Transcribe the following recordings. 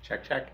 Check, check.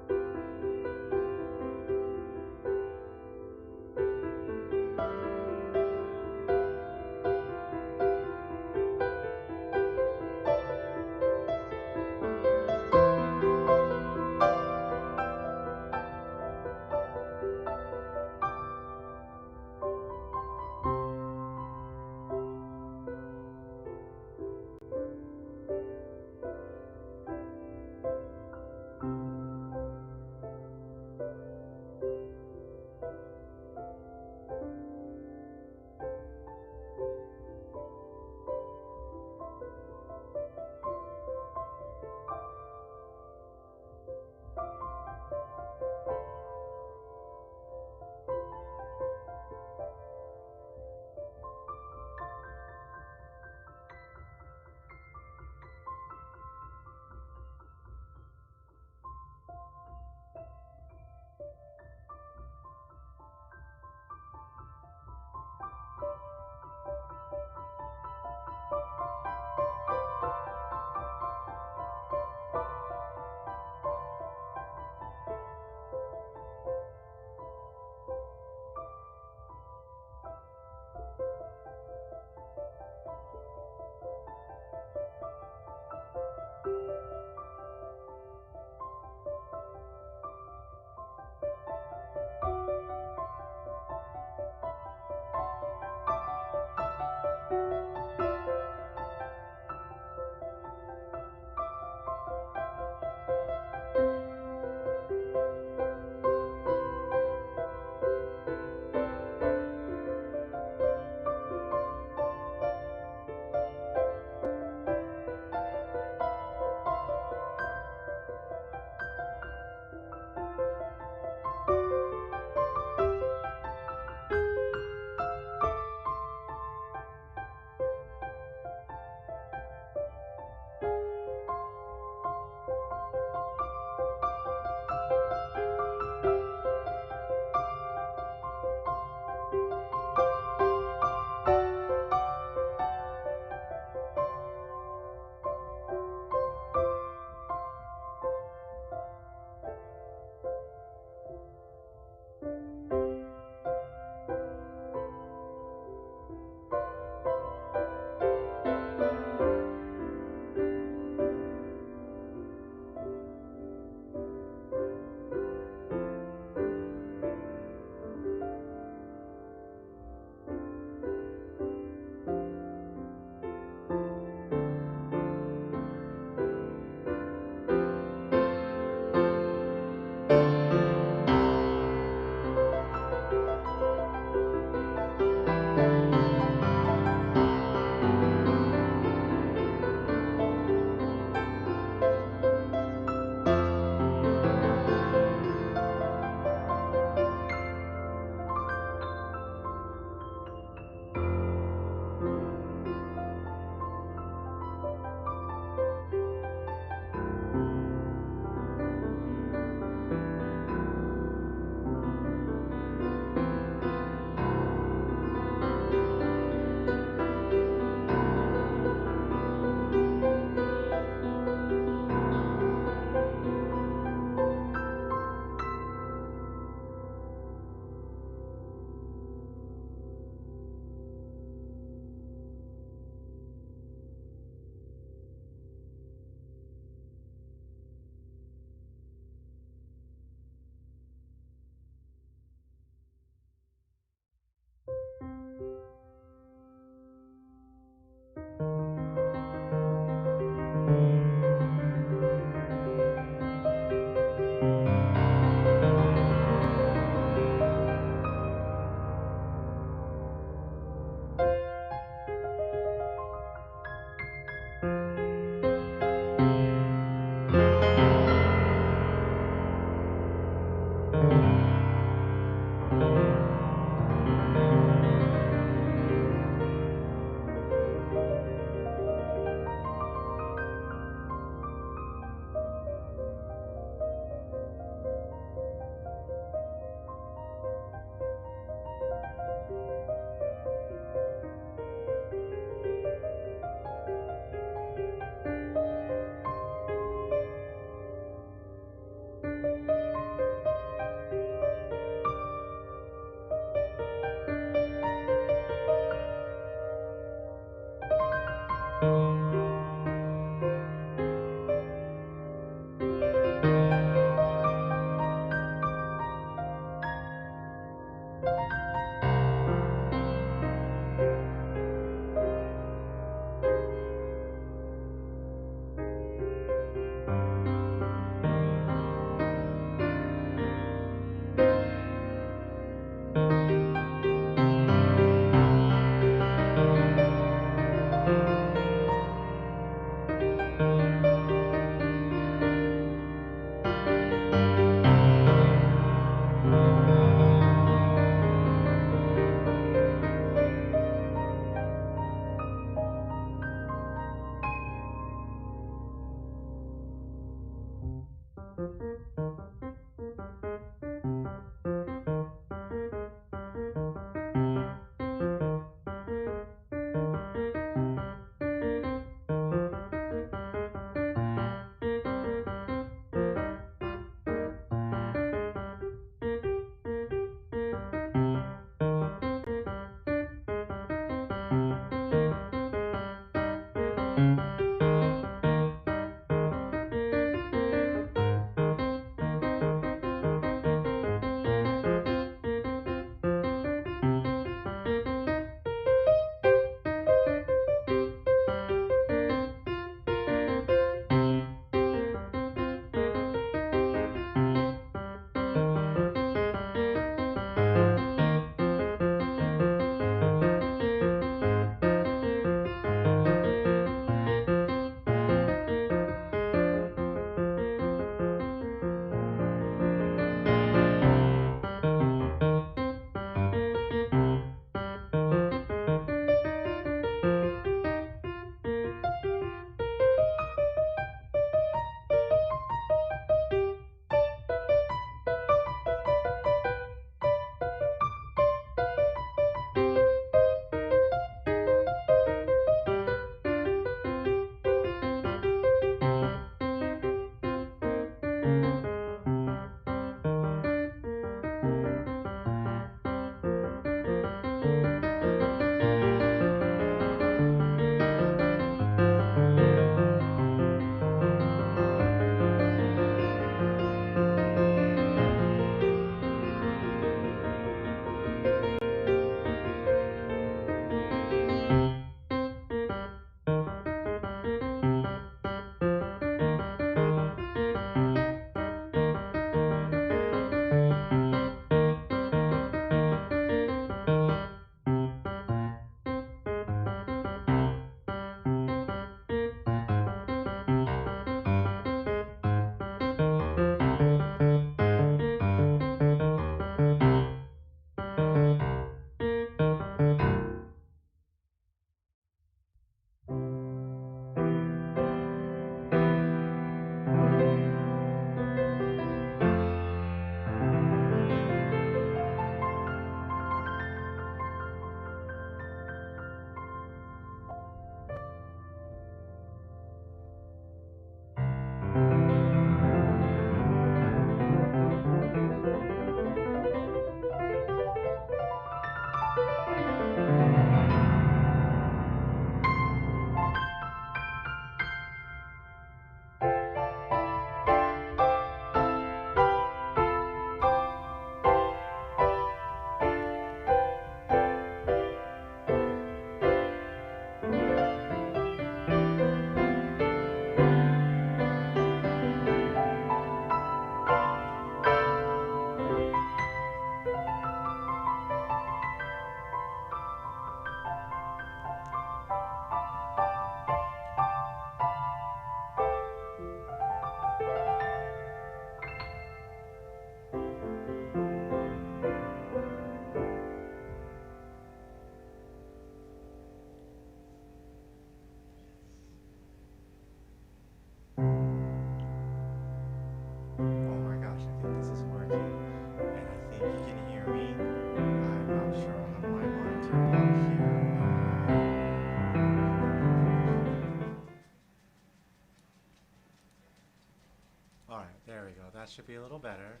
Alright, there we go. That should be a little better.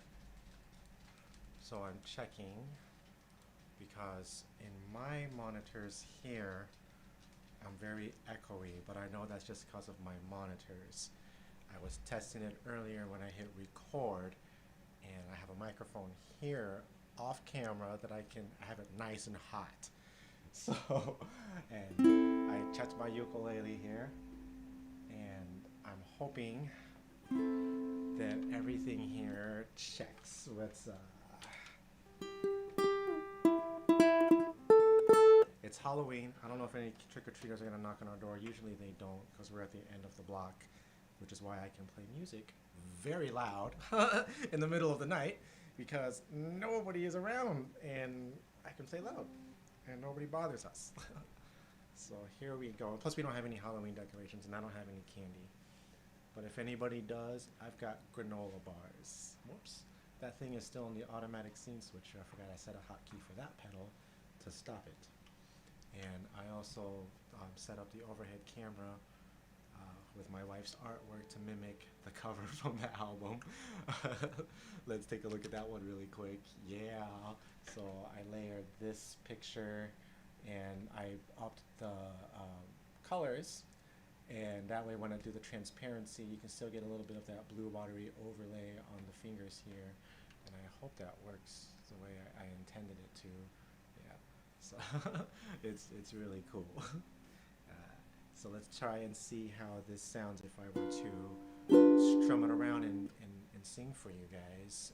So I'm checking because in my monitors here, I'm very echoey, but I know that's just because of my monitors. I was testing it earlier when I hit record, and I have a microphone here off camera that I have it nice and hot. So, and I checked my ukulele here, and I'm hoping that everything here checks. It's Halloween. I don't know if any trick-or-treaters are gonna knock on our door. Usually they don't, because we're at the end of the block, which is why I can play music very loud in the middle of the night, because nobody is around, and I can play loud, and nobody bothers us. So here we go. Plus we don't have any Halloween decorations, and I don't have any candy. But if anybody does, I've got granola bars. Whoops. That thing is still in the automatic scene switcher. I forgot I set a hotkey for that pedal to stop it. And I also set up the overhead camera with my wife's artwork to mimic the cover from the album. Let's take a look at that one really quick. Yeah. So I layered this picture and I upped the colors. And that way when I do the transparency, you can still get a little bit of that blue watery overlay on the fingers here. And I hope that works the way I intended it to. Yeah, so it's really cool. So let's try and see how this sounds if I were to strum it around and sing for you guys.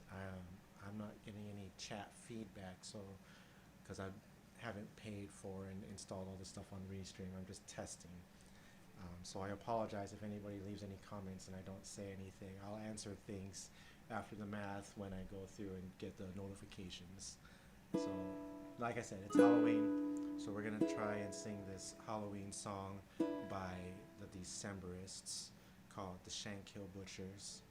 I'm not getting any chat feedback, so because I haven't paid for and installed all this stuff on Restream, I'm just testing. So I apologize if anybody leaves any comments and I don't say anything. I'll answer things after the math when I go through and get the notifications. So, like I said, it's Halloween, so we're gonna try and sing this Halloween song by the Decemberists called the Shankill Butchers.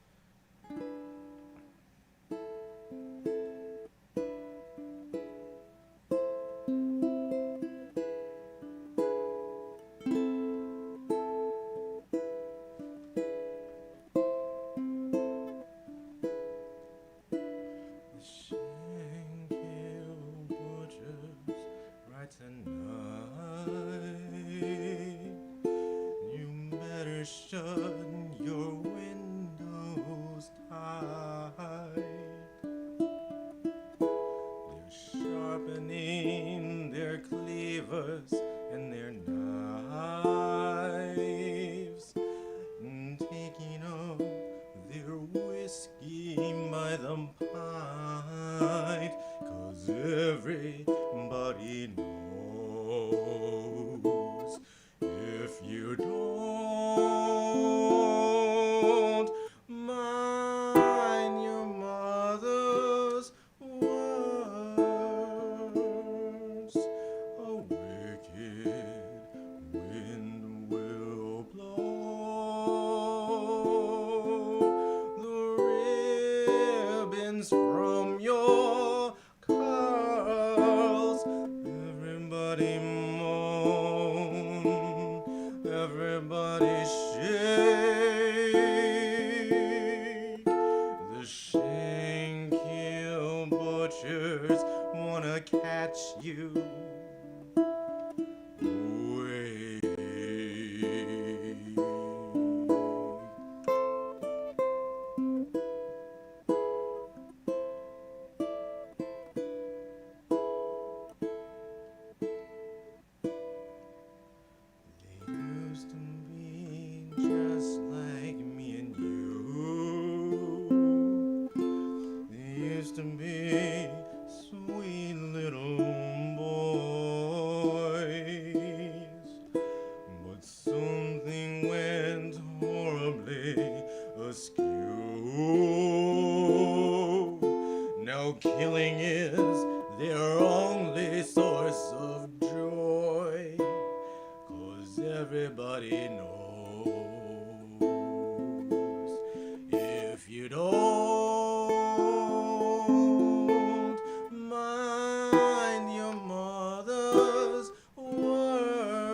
Shut your windows tight. They're sharpening their cleavers and their knives, and taking up their whiskey by the pint, 'cause everybody knows if you don't mind your mother's words, a wicked wind will blow the ribbons from your curls. Everybody moan, everybody shake. The Shankill Butchers wanna catch you. Wait. They used to be just like me and you. They used to be sweet little boys, but something went horribly askew. Now killing is their only source of joy, 'cause everybody knows if you don't mind your mother's words,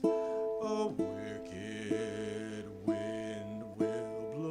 a wicked wind will blow.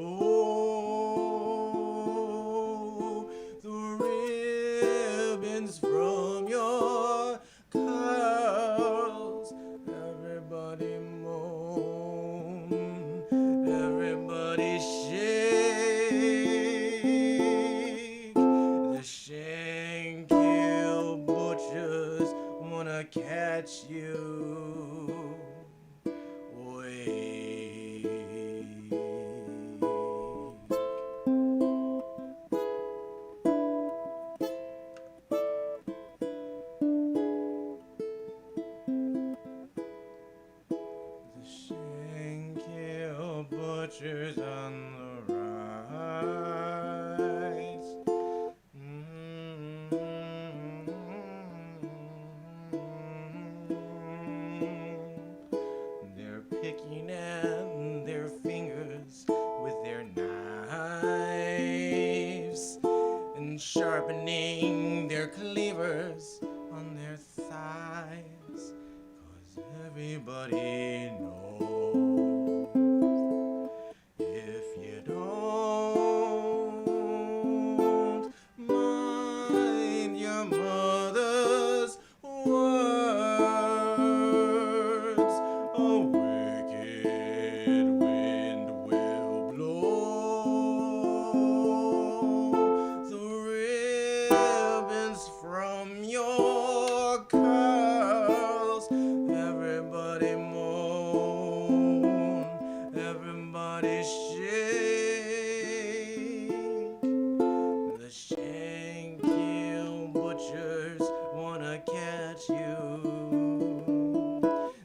butchers on the rise. They're picking at their fingers with their knives and sharpening their cleavers on their thighs, 'cause everybody knows if you don't mind your mother's words, a wicked wind will blow the ribbons from your curls. Everybody moan, everybody shake. The Shankill butchers wanna catch you.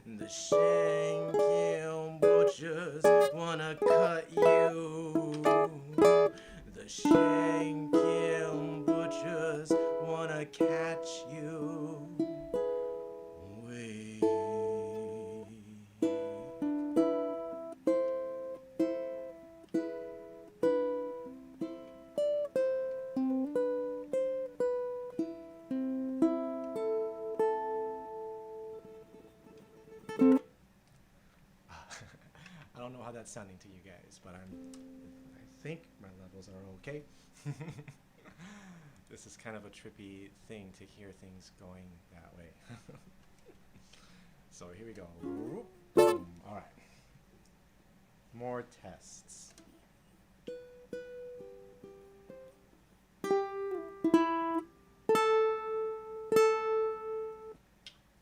The Shankill butchers wanna cut you. The Shankill butchers wanna catch you. Wait. I don't know how that's sounding to you guys, but I think my levels are okay. This is kind of a trippy thing to hear things going that way. So here we go. Boom. All right. More tests.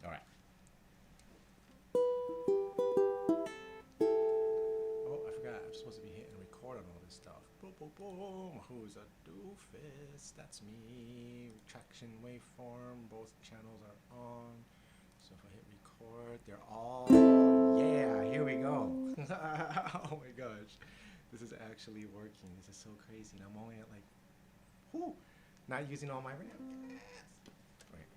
All right. Oh, I forgot. I'm supposed to be hitting record on all this stuff. Boom, boom, boom. Who's a doofus? That's me. Traction waveform. Both channels are on. So if I hit record, they're all, yeah, here we go. Oh my gosh. This is actually working. This is so crazy. And I'm only at like, whoo, not using all my RAM. Wait.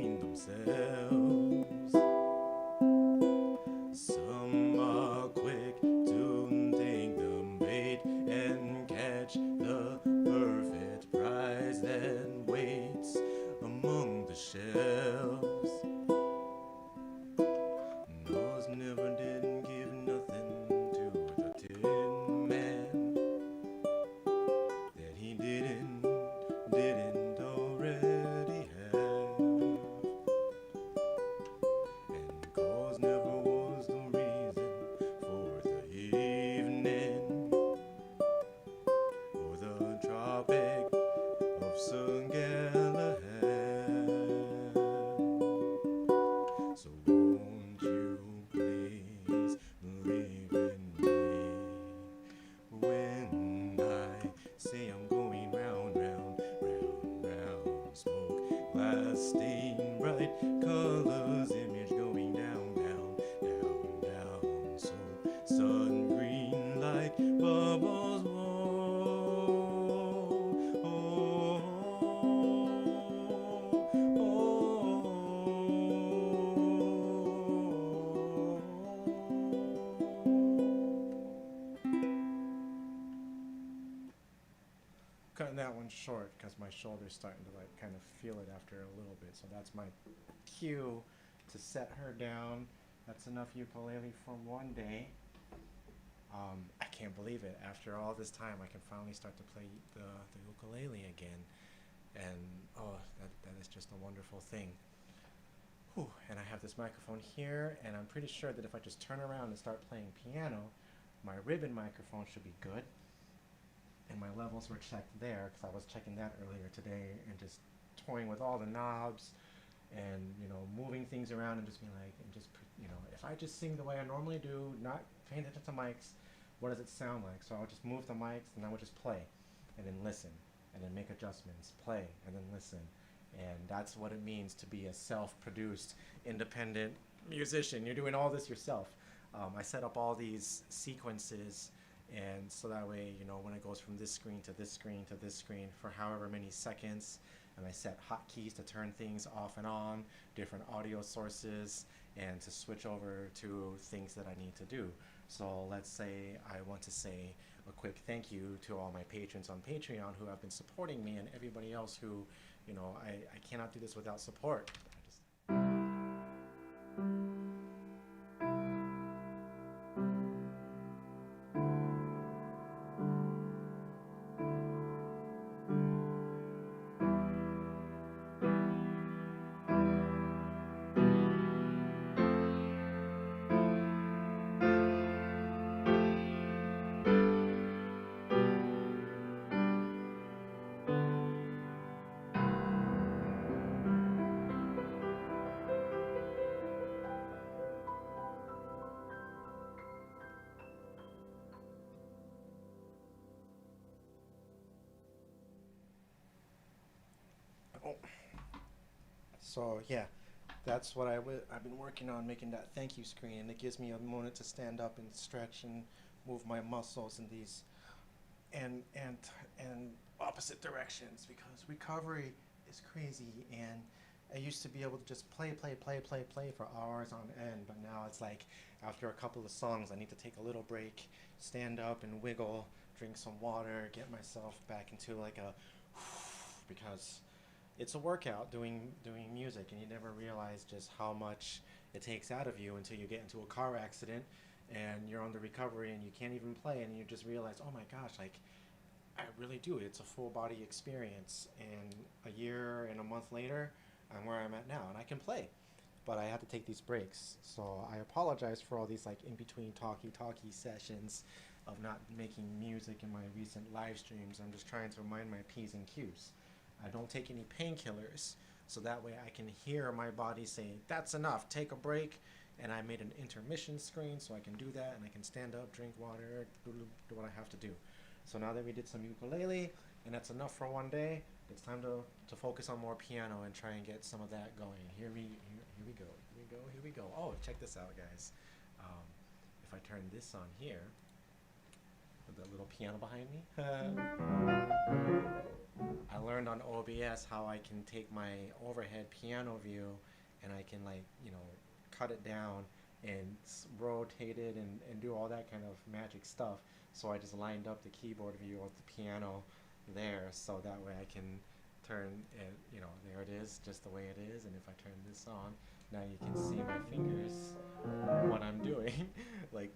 between themselves. Some are quick to take the bait and catch the perfect prize that waits among the shelves. Nose never didn't give nothing to the Tin Man that he didn't already have. And cause never was the reason for the evening or the Tropic of Sir Galahad. So won't you please believe in me when I say I'm going round, round, round, round. Smoke, glass, steam, bright colors, image going down, down, down, down. So sun green like bubbles roll. Oh, oh, Cutting that one short because my shoulder's starting to like kind of feel it after a little bit. So that's my cue to set her down. That's enough ukulele for one day. I can't believe it. After all this time, I can finally start to play the ukulele again. And oh, that is just a wonderful thing. Whew. And I have this microphone here, and I'm pretty sure that if I just turn around and start playing piano, my ribbon microphone should be good. And my levels were checked there because I was checking that earlier today and just toying with all the knobs and, you know, moving things around and just being like, and just, you know, if I just sing the way I normally do, not paying attention to mics, what does it sound like? So I'll just move the mics and I would just play and then listen and then make adjustments, play and then listen. And that's what it means to be a self-produced, independent musician. You're doing all this yourself. I set up all these sequences, and so that way, you know, when it goes from this screen to this screen to this screen for however many seconds, and I set hotkeys to turn things off and on, different audio sources, and to switch over to things that I need to do. So let's say I want to say a quick thank you to all my patrons on Patreon who have been supporting me, and everybody else who, you know, I cannot do this without support. So yeah, that's what I've been working on, making that thank you screen, and it gives me a moment to stand up and stretch and move my muscles in these and opposite directions, because recovery is crazy. And I used to be able to just play for hours on end, but now it's like after a couple of songs I need to take a little break, stand up and wiggle, drink some water, get myself back into like a because it's a workout doing music, and you never realize just how much it takes out of you until you get into a car accident and you're on the recovery and you can't even play, and you just realize, oh my gosh, like I really do. It's a full body experience, and a year and a month later, I'm where I'm at now, and I can play. But I had to take these breaks, so I apologize for all these like in between talky sessions of not making music in my recent live streams. I'm just trying to mind my P's and Q's. I don't take any painkillers, so that way I can hear my body saying, that's enough, take a break. And I made an intermission screen so I can do that, and I can stand up, drink water, do what I have to do. So now that we did some ukulele, and that's enough for one day, it's time to focus on more piano and try and get some of that going. Here we go. Oh, check this out, guys. If I turn this on here, with the little piano behind me. I learned on OBS how I can take my overhead piano view and I can like, cut it down and rotate it and do all that kind of magic stuff. So I just lined up the keyboard view of the piano there so that way I can turn it, there it is, just the way it is. And if I turn this on, now you can see my fingers, what I'm doing. Like,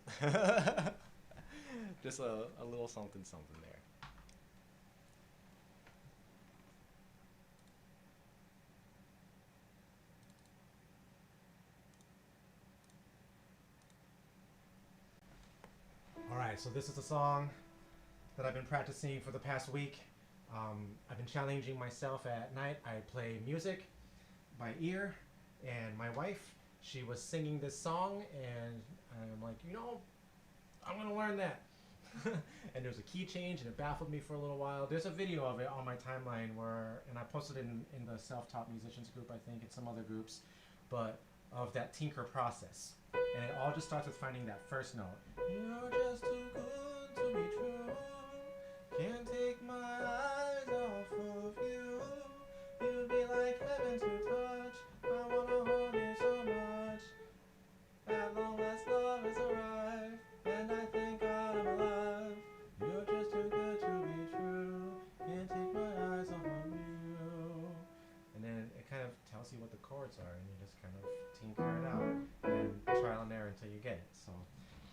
just a little something something there. Alright, so this is a song that I've been practicing for the past week. I've been challenging myself at night. I play music by ear, and my wife, she was singing this song, and I'm like, I'm gonna learn that. And there was a key change, and it baffled me for a little while. There's a video of it on my timeline and I posted it in the self-taught musicians group, I think, and some other groups, but of that tinker process. And it all just starts with finding that first note. You're just too good to be true. Can't take my eyes off of you. You'd be like heaven to touch. I wanna hold you so much. At long last love has arrived, and I thank God I'm alive. You're just too good to be true. Can't take my eyes off of you. And then it kind of tells you what the chords are, and you just kind of tinker it out and trial and error until you get it. So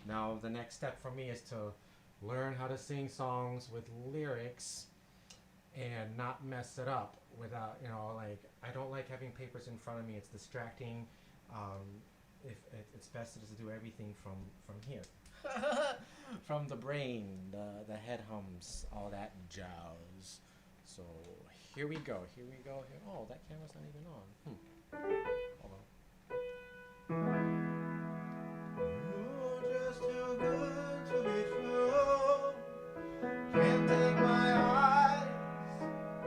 now the next step for me is to learn how to sing songs with lyrics and not mess it up without, like, I don't like having papers in front of me. It's distracting. If it's best to just do everything from here. From the brain, the head hums, all that jazz. So here we go. Oh, that camera's not even on. Hold on. You're just too good to be true. Can't take my eyes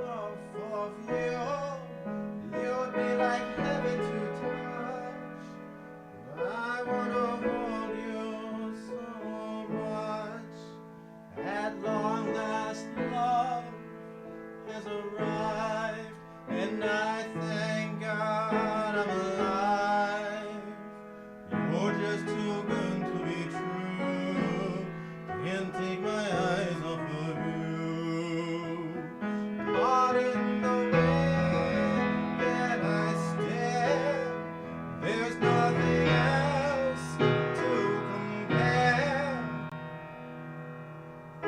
off of you. You'd be like heaven to touch. I wanna hold you so much. At long last, love has arrived, and I thank God I'm alive. You're just too good to be true. Can't take my eyes off of you. Caught in the way that I stare, there's nothing else to compare. Oh,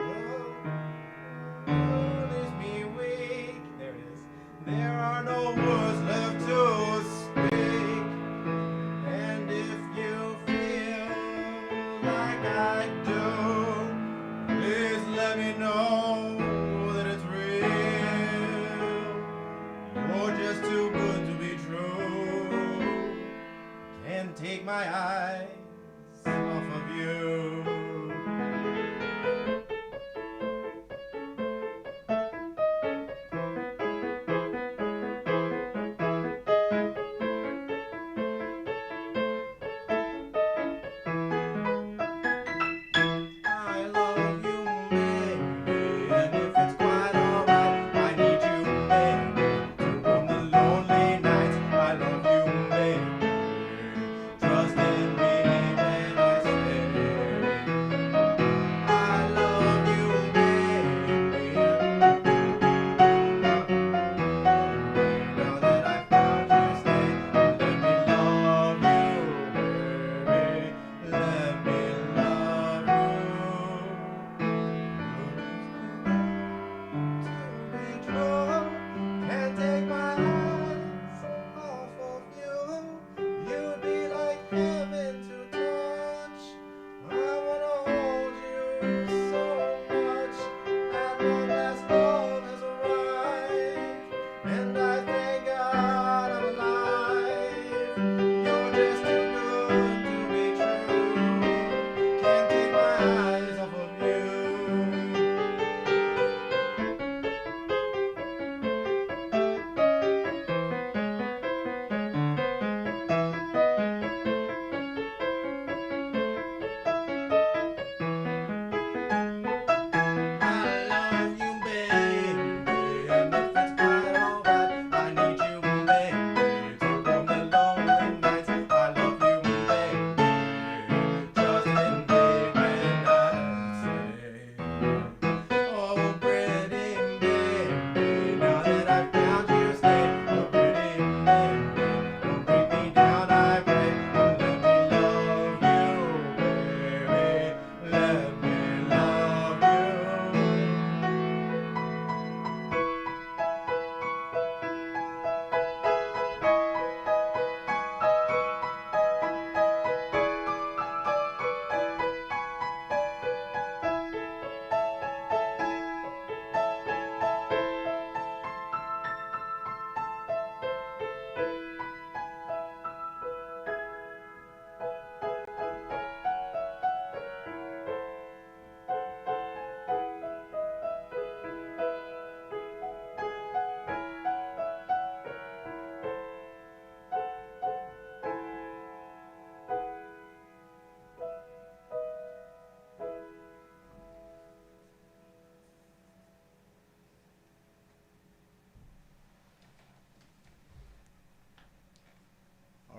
leaves me weak. There it is. There are no words left to speak. And if you feel like I do, please let me know that it's real. You're just too good to be true. Can't take my eyes off of you. I love you, baby, and if it's quite alright, I need you, baby, to warm the lonely nights. I love you, baby, trust in me when I say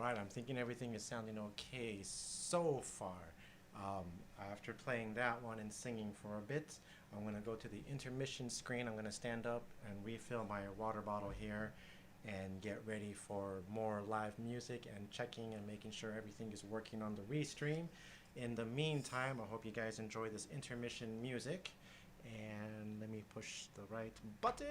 Alright, I'm thinking everything is sounding okay so far. After playing that one and singing for a bit, I'm going to go to the intermission screen. I'm going to stand up and refill my water bottle here and get ready for more live music and checking and making sure everything is working on the Restream. In the meantime, I hope you guys enjoy this intermission music. And let me push the right button.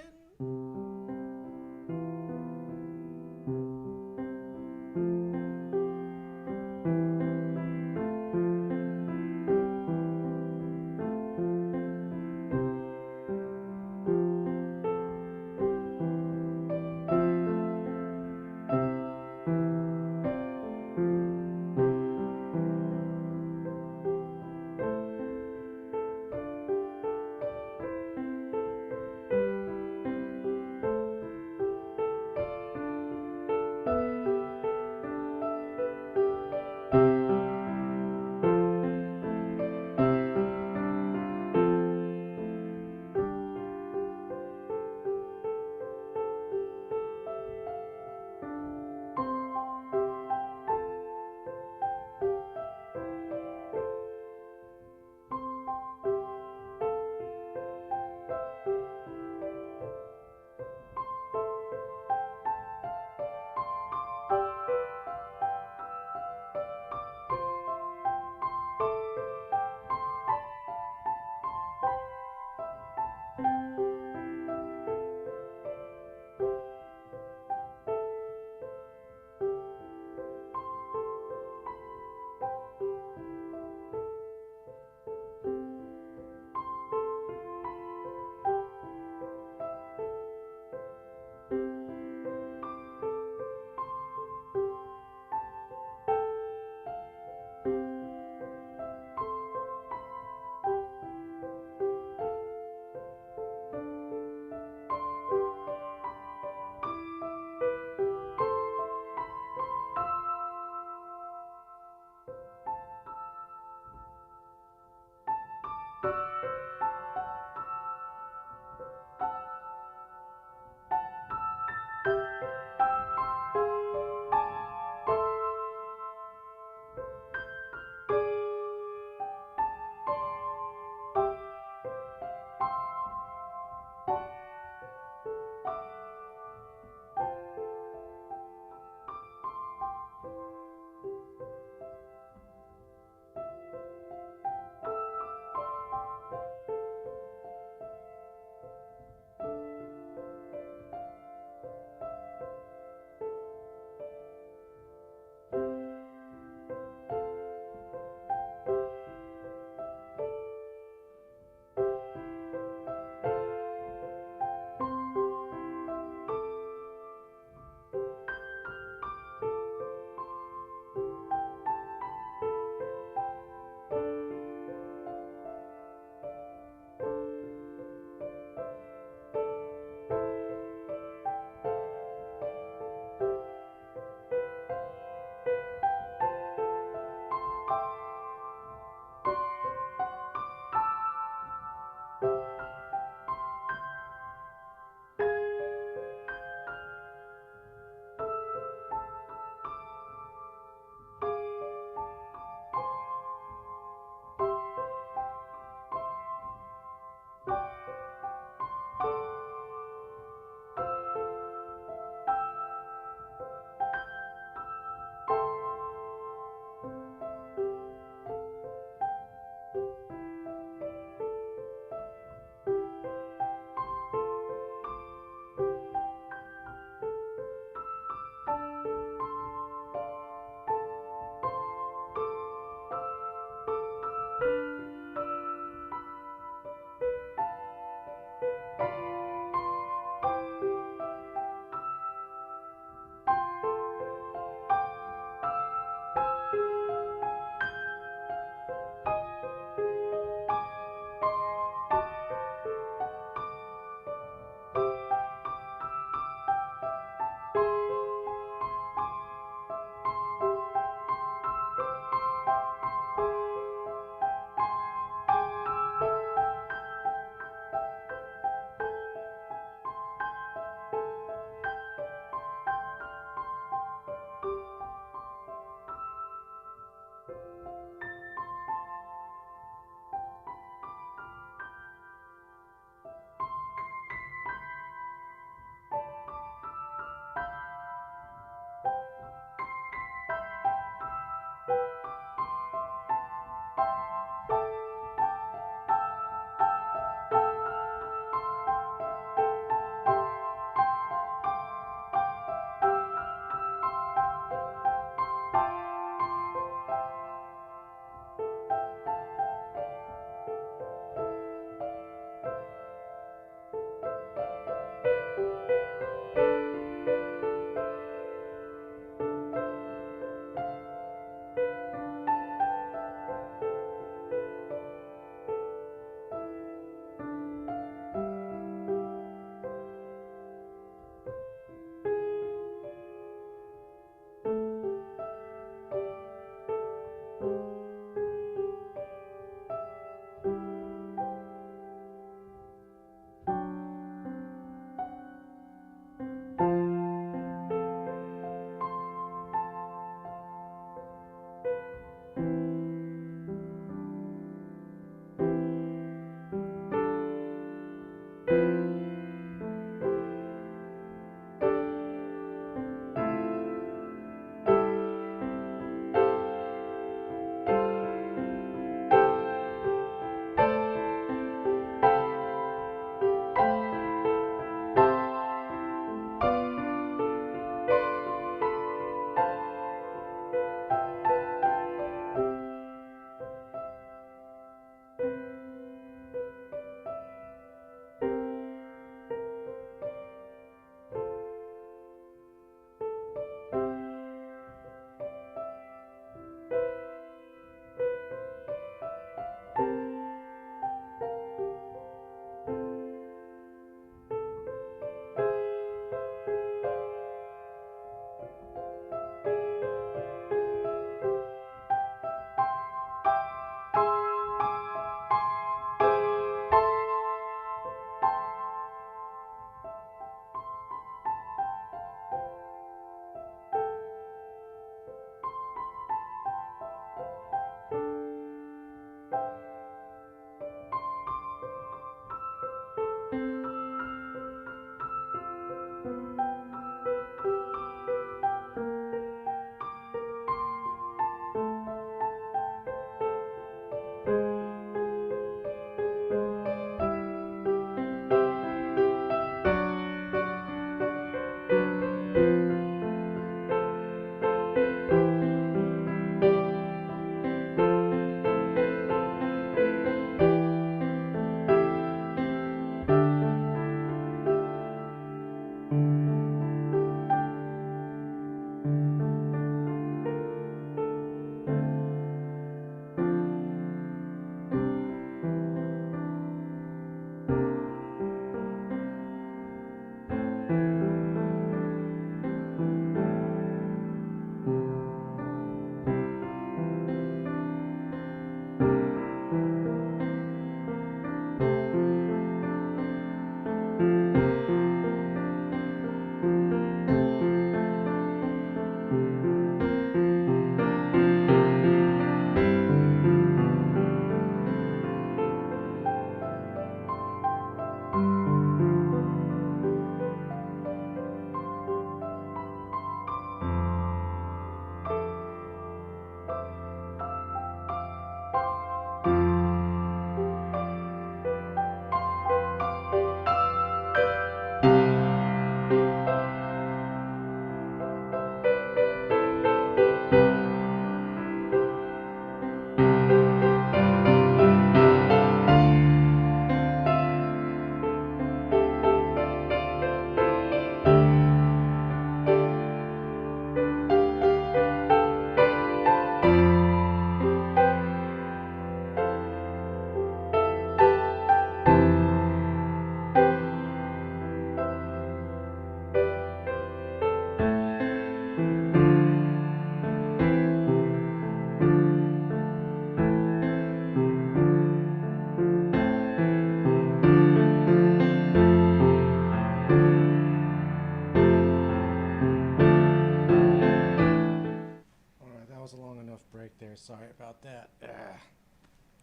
enough break there. Sorry about that.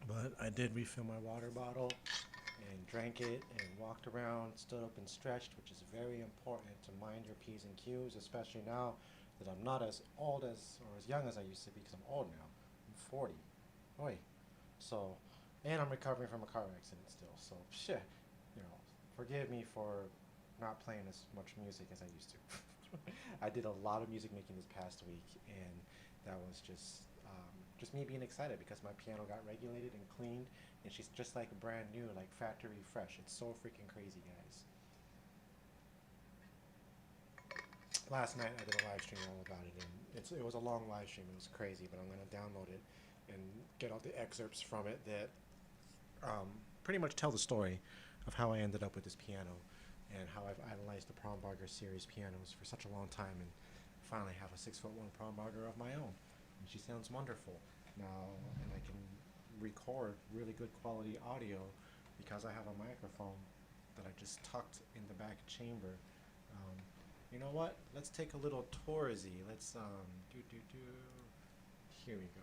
But I did refill my water bottle and drank it and walked around, stood up and stretched, which is very important to mind your P's and Q's, especially now that I'm not as old as or as young as I used to be because I'm old now. I'm 40. Oi. So, and I'm recovering from a car accident still. So, shit, forgive me for not playing as much music as I used to. I did a lot of music making this past week, and that was just me being excited because my piano got regulated and cleaned, and she's just like brand new, like factory fresh. It's so freaking crazy, guys. Last night I did a live stream all about it, and it was a long live stream. It was crazy, but I'm gonna download it and get all the excerpts from it that pretty much tell the story of how I ended up with this piano and how I've idolized the Prombarger series pianos for such a long time, and finally have a 6'1" Prombarger of my own. And she sounds wonderful now, and I can record really good quality audio because I have a microphone that I just tucked in the back chamber. Um, you know what? Let's take a little toursy. Let's Here we go.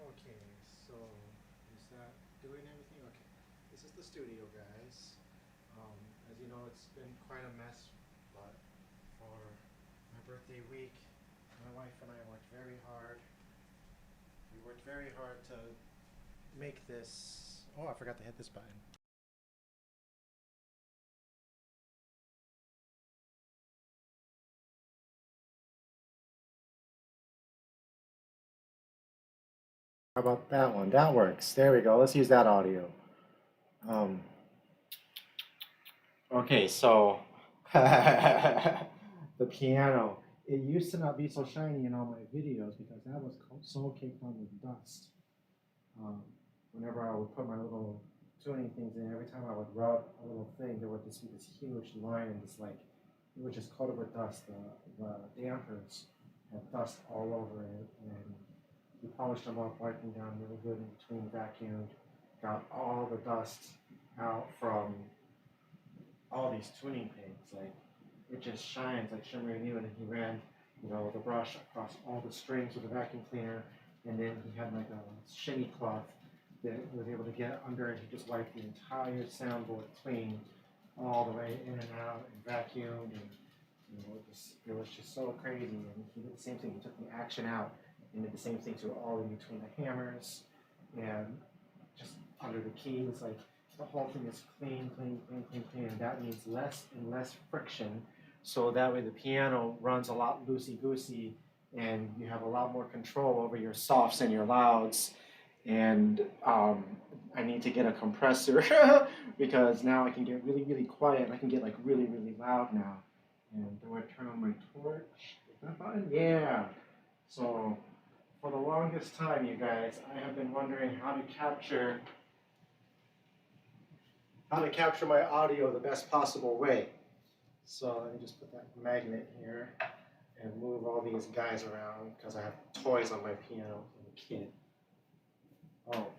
Okay, so is that doing everything? Okay, this is the studio, guys. As you know, it's been quite a mess, but for my birthday week, my wife and I worked very hard. We worked very hard to make this. Oh, I forgot to hit this button. How about that one? That works. There we go. Let's use that audio. Um, okay, so the piano. It used to not be so shiny in all my videos because that was so caked on with dust. Um, Whenever I would put my little tuning things in, every time I would rub a little thing, there would just be this huge line and just like, it was just coated with dust. The dampers had dust all over it, and we polished them up, wiping down really good in between, vacuumed, got all the dust out from all these tuning pegs. Like, it just shines like shimmery new, and then he ran, the brush across all the strings with a vacuum cleaner, and then he had like a shimmy cloth that he was able to get under, and he just wiped the entire soundboard clean all the way in and out and vacuumed, and it was just so crazy. And he did the same thing. He took the action out and did the same thing to all in between the hammers and just under the keys. Like, the whole thing is clean, clean, clean, clean, clean, and that means less and less friction. So that way the piano runs a lot loosey-goosey, and you have a lot more control over your softs and your louds. And I need to get a compressor because now I can get really, really quiet. I can get like really, really loud now. And do I turn on my torch? Is that button? Yeah. So for the longest time, you guys, I have been wondering how to capture my audio the best possible way. So let me just put that magnet here and move all these guys around because I have toys on my piano from a kid. Oh boy.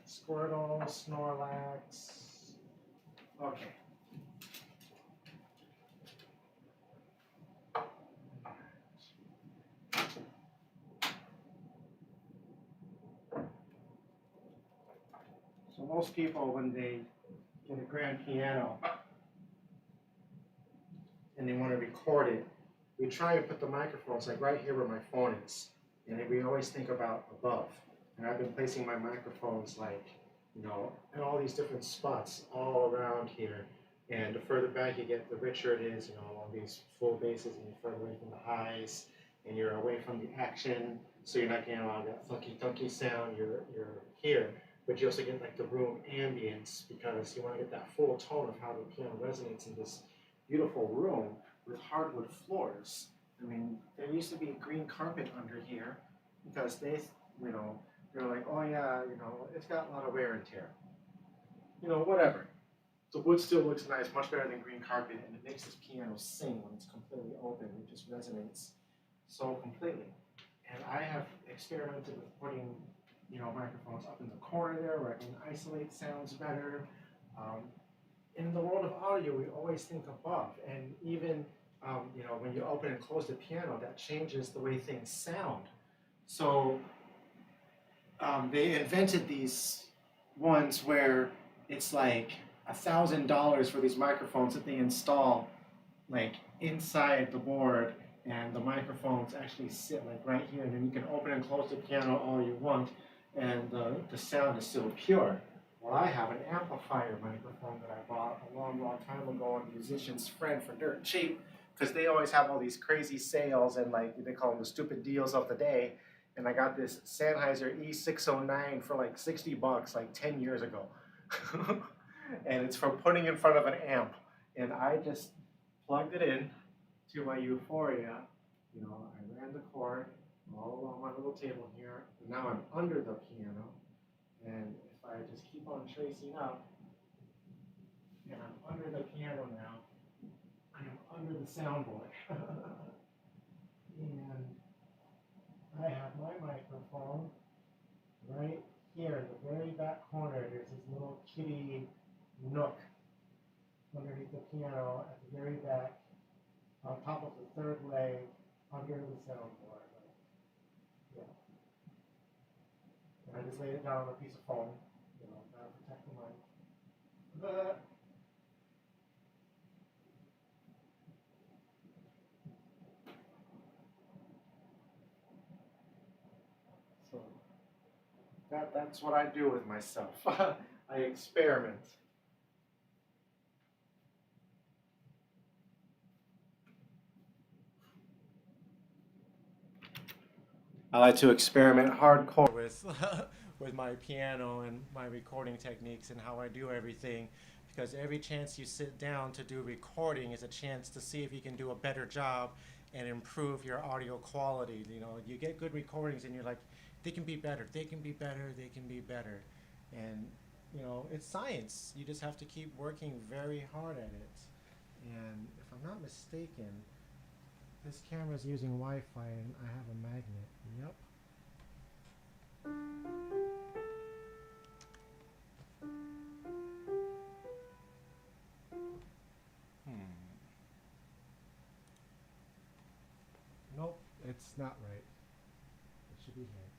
Squirtle, Snorlax. Okay. So most people, when they get a grand piano and they want to record it, we try and put the microphones like right here where my phone is. And we always think about above. And I've been placing my microphones like, in all these different spots all around here. And the further back you get, the richer it is, along these full basses, and you're further away from the highs, and you're away from the action, so you're not getting a lot of that funky thunky sound. You're here, but you also get like the room ambience because you want to get that full tone of how the piano resonates in this beautiful room with hardwood floors. I mean, there used to be a green carpet under here because they're like, oh yeah, it's got a lot of wear and tear. Whatever. The wood still looks nice, much better than green carpet, and it makes this piano sing when it's completely open. It just resonates so completely. And I have experimented with putting, microphones up in the corner there where I can isolate sounds better. Um, in the world of audio, we always think above, and even when you open and close the piano, that changes the way things sound. So they invented these ones where it's like $1,000 for these microphones that they install like inside the board, and the microphones actually sit like right here, and then you can open and close the piano all you want, and the sound is still pure. Well, I have an amplifier microphone that I bought a long, long time ago on Musician's Friend for dirt cheap, because they always have all these crazy sales and like they call them the stupid deals of the day. And I got this Sennheiser E609 for like $60 like 10 years ago. And it's for putting in front of an amp. And I just plugged it in to my Euphoria. I ran the cord all along my little table here. And now I'm under the piano. And if I just keep on tracing up, and I'm under the piano now, I am under the soundboard. And I have my microphone right here in the very back corner. There's this little kitty nook underneath the piano at the very back, on top of the third leg, under the soundboard. Yeah. And I just laid it down on a piece of foam, that'll protect the mic. So that's what I do with myself. I experiment. I like to experiment hardcore with with my piano and my recording techniques and how I do everything, because every chance you sit down to do recording is a chance to see if you can do a better job and improve your audio quality. You get good recordings and you're like, they can be better, they can be better, they can be better. And it's science. You just have to keep working very hard at it. And if I'm not mistaken, this camera is using Wi-Fi and I have a magnet. Yep. Nope, it's not right. It should be here.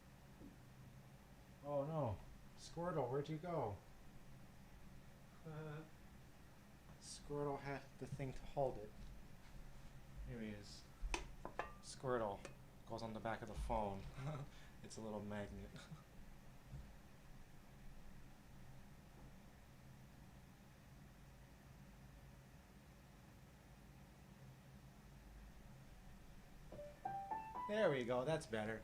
Oh no. Squirtle, where'd you go? Squirtle had the thing to hold it. Here he is. Squirtle goes on the back of the phone. It's a little magnet. There we go, that's better.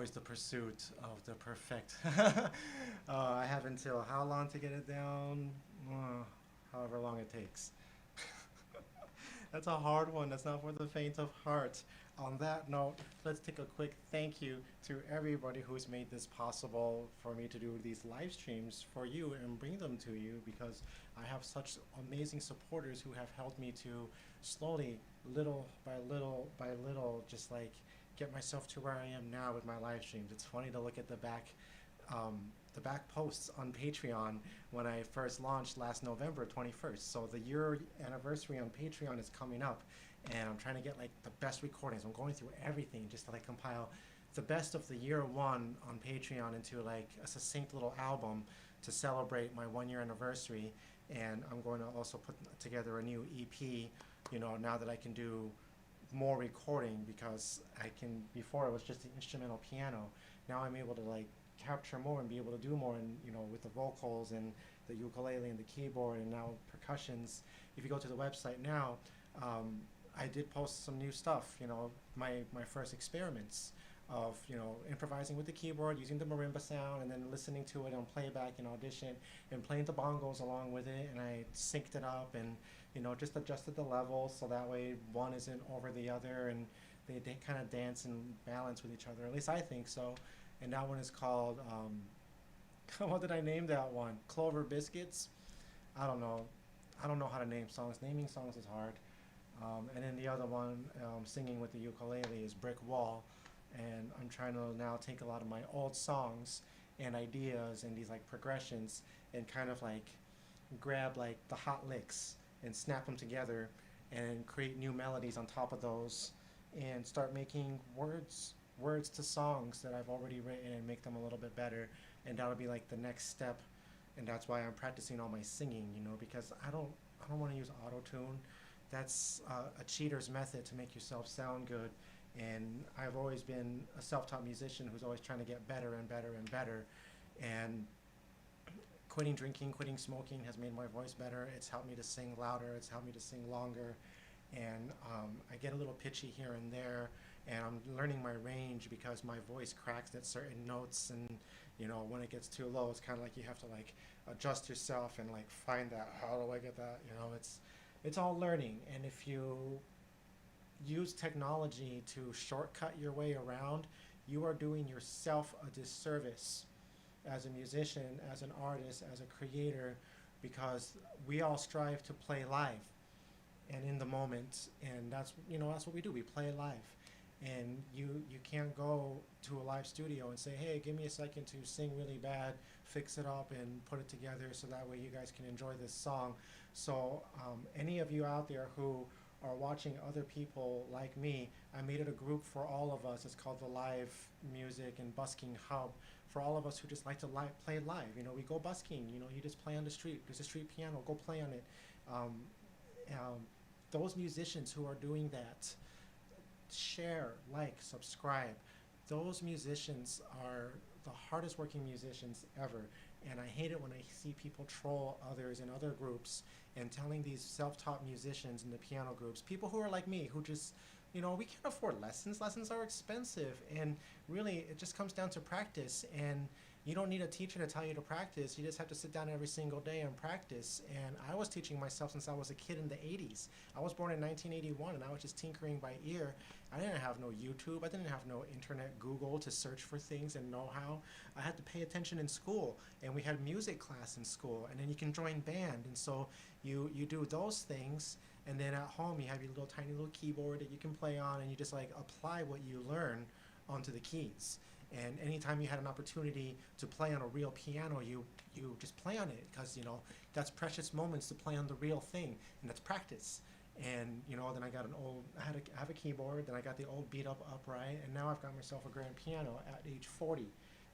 always the pursuit of the perfect. I have until how long to get it down? However long it takes. That's a hard one. That's not for the faint of heart. On that note, let's take a quick thank you to everybody who's made this possible for me to do these live streams for you and bring them to you, because I have such amazing supporters who have helped me to slowly, little by little by little, just like get myself to where I am now with my live streams. It's funny to look at um, the back posts on Patreon when I first launched last November 21st. So the year anniversary on Patreon is coming up, and I'm trying to get like the best recordings. I'm going through everything just to like compile the best of the year one on Patreon into like a succinct little album to celebrate my 1 year anniversary. And I'm going to also put together a new EP, you know, now that I can do more recording, because I can, before it was just the instrumental piano. Now I'm able to like capture more and be able to do more, and you know, with the vocals and the ukulele and the keyboard and now percussions. If you go to the website now, I did post some new stuff, you know, my first experiments of, you know, improvising with the keyboard, using the marimba sound, and then listening to it on playback and audition, and playing the bongos along with it, and I synced it up and, you know, just adjusted the levels so that way one isn't over the other, and they kind of dance and balance with each other. At least I think so. And that one is called, what did I name that one? Clover Biscuits? I don't know. I don't know how to name songs. Naming songs is hard. And then the other one, singing with the ukulele, is Brick Wall. And I'm trying to now take a lot of my old songs and ideas and these like progressions and kind of like grab like the hot licks and snap them together and create new melodies on top of those, and start making words to songs that I've already written and make them a little bit better. And that'll be like the next step. And that's why I'm practicing all my singing, you know, because I don't want to use auto-tune. That's a cheater's method to make yourself sound good. And I've always been a self-taught musician who's always trying to get better and better and better. And quitting drinking, quitting smoking has made my voice better. It's helped me to sing louder. It's helped me to sing longer. And I get a little pitchy here and there, and I'm learning my range because my voice cracks at certain notes, and you know, when it gets too low, it's kind of like you have to like adjust yourself and like find that, how do I get that, you know, it's all learning. And if you use technology to shortcut your way around, you are doing yourself a disservice as a musician, as an artist, as a creator, because we all strive to play live and in the moment, and that's, you know, that's what we do. We play live, and you can't go to a live studio and say, hey, give me a second to sing really bad, fix it up and put it together so that way you guys can enjoy this song. So any of you out there who are watching other people like me, I made it a group for all of us. It's called the Live Music and Busking Hub, for all of us who just like to play live. You know, we go busking, you know, you just play on the street. There's a street piano, go play on it. Those musicians who are doing that, share, like, subscribe. Those musicians are the hardest working musicians ever. And I hate it when I see people troll others in other groups and telling these self-taught musicians in the piano groups, people who are like me, who just, you know, we can't afford lessons. Lessons are expensive. And really, it just comes down to practice. And you don't need a teacher to tell you to practice. You just have to sit down every single day and practice. And I was teaching myself since I was a kid in the 80s. I was born in 1981, and I was just tinkering by ear. I didn't have no YouTube. I didn't have no internet, Google to search for things and know how. I had to pay attention in school, and we had music class in school, and then you can join band. And so you do those things, and then at home you have your little tiny little keyboard that you can play on, and you just like apply what you learn onto the keys. And anytime you had an opportunity to play on a real piano, you just play on it, because, you know, that's precious moments to play on the real thing, and that's practice. And, you know, then I got I have a keyboard, then I got the old beat up upright, and now I've got myself a grand piano at age 40.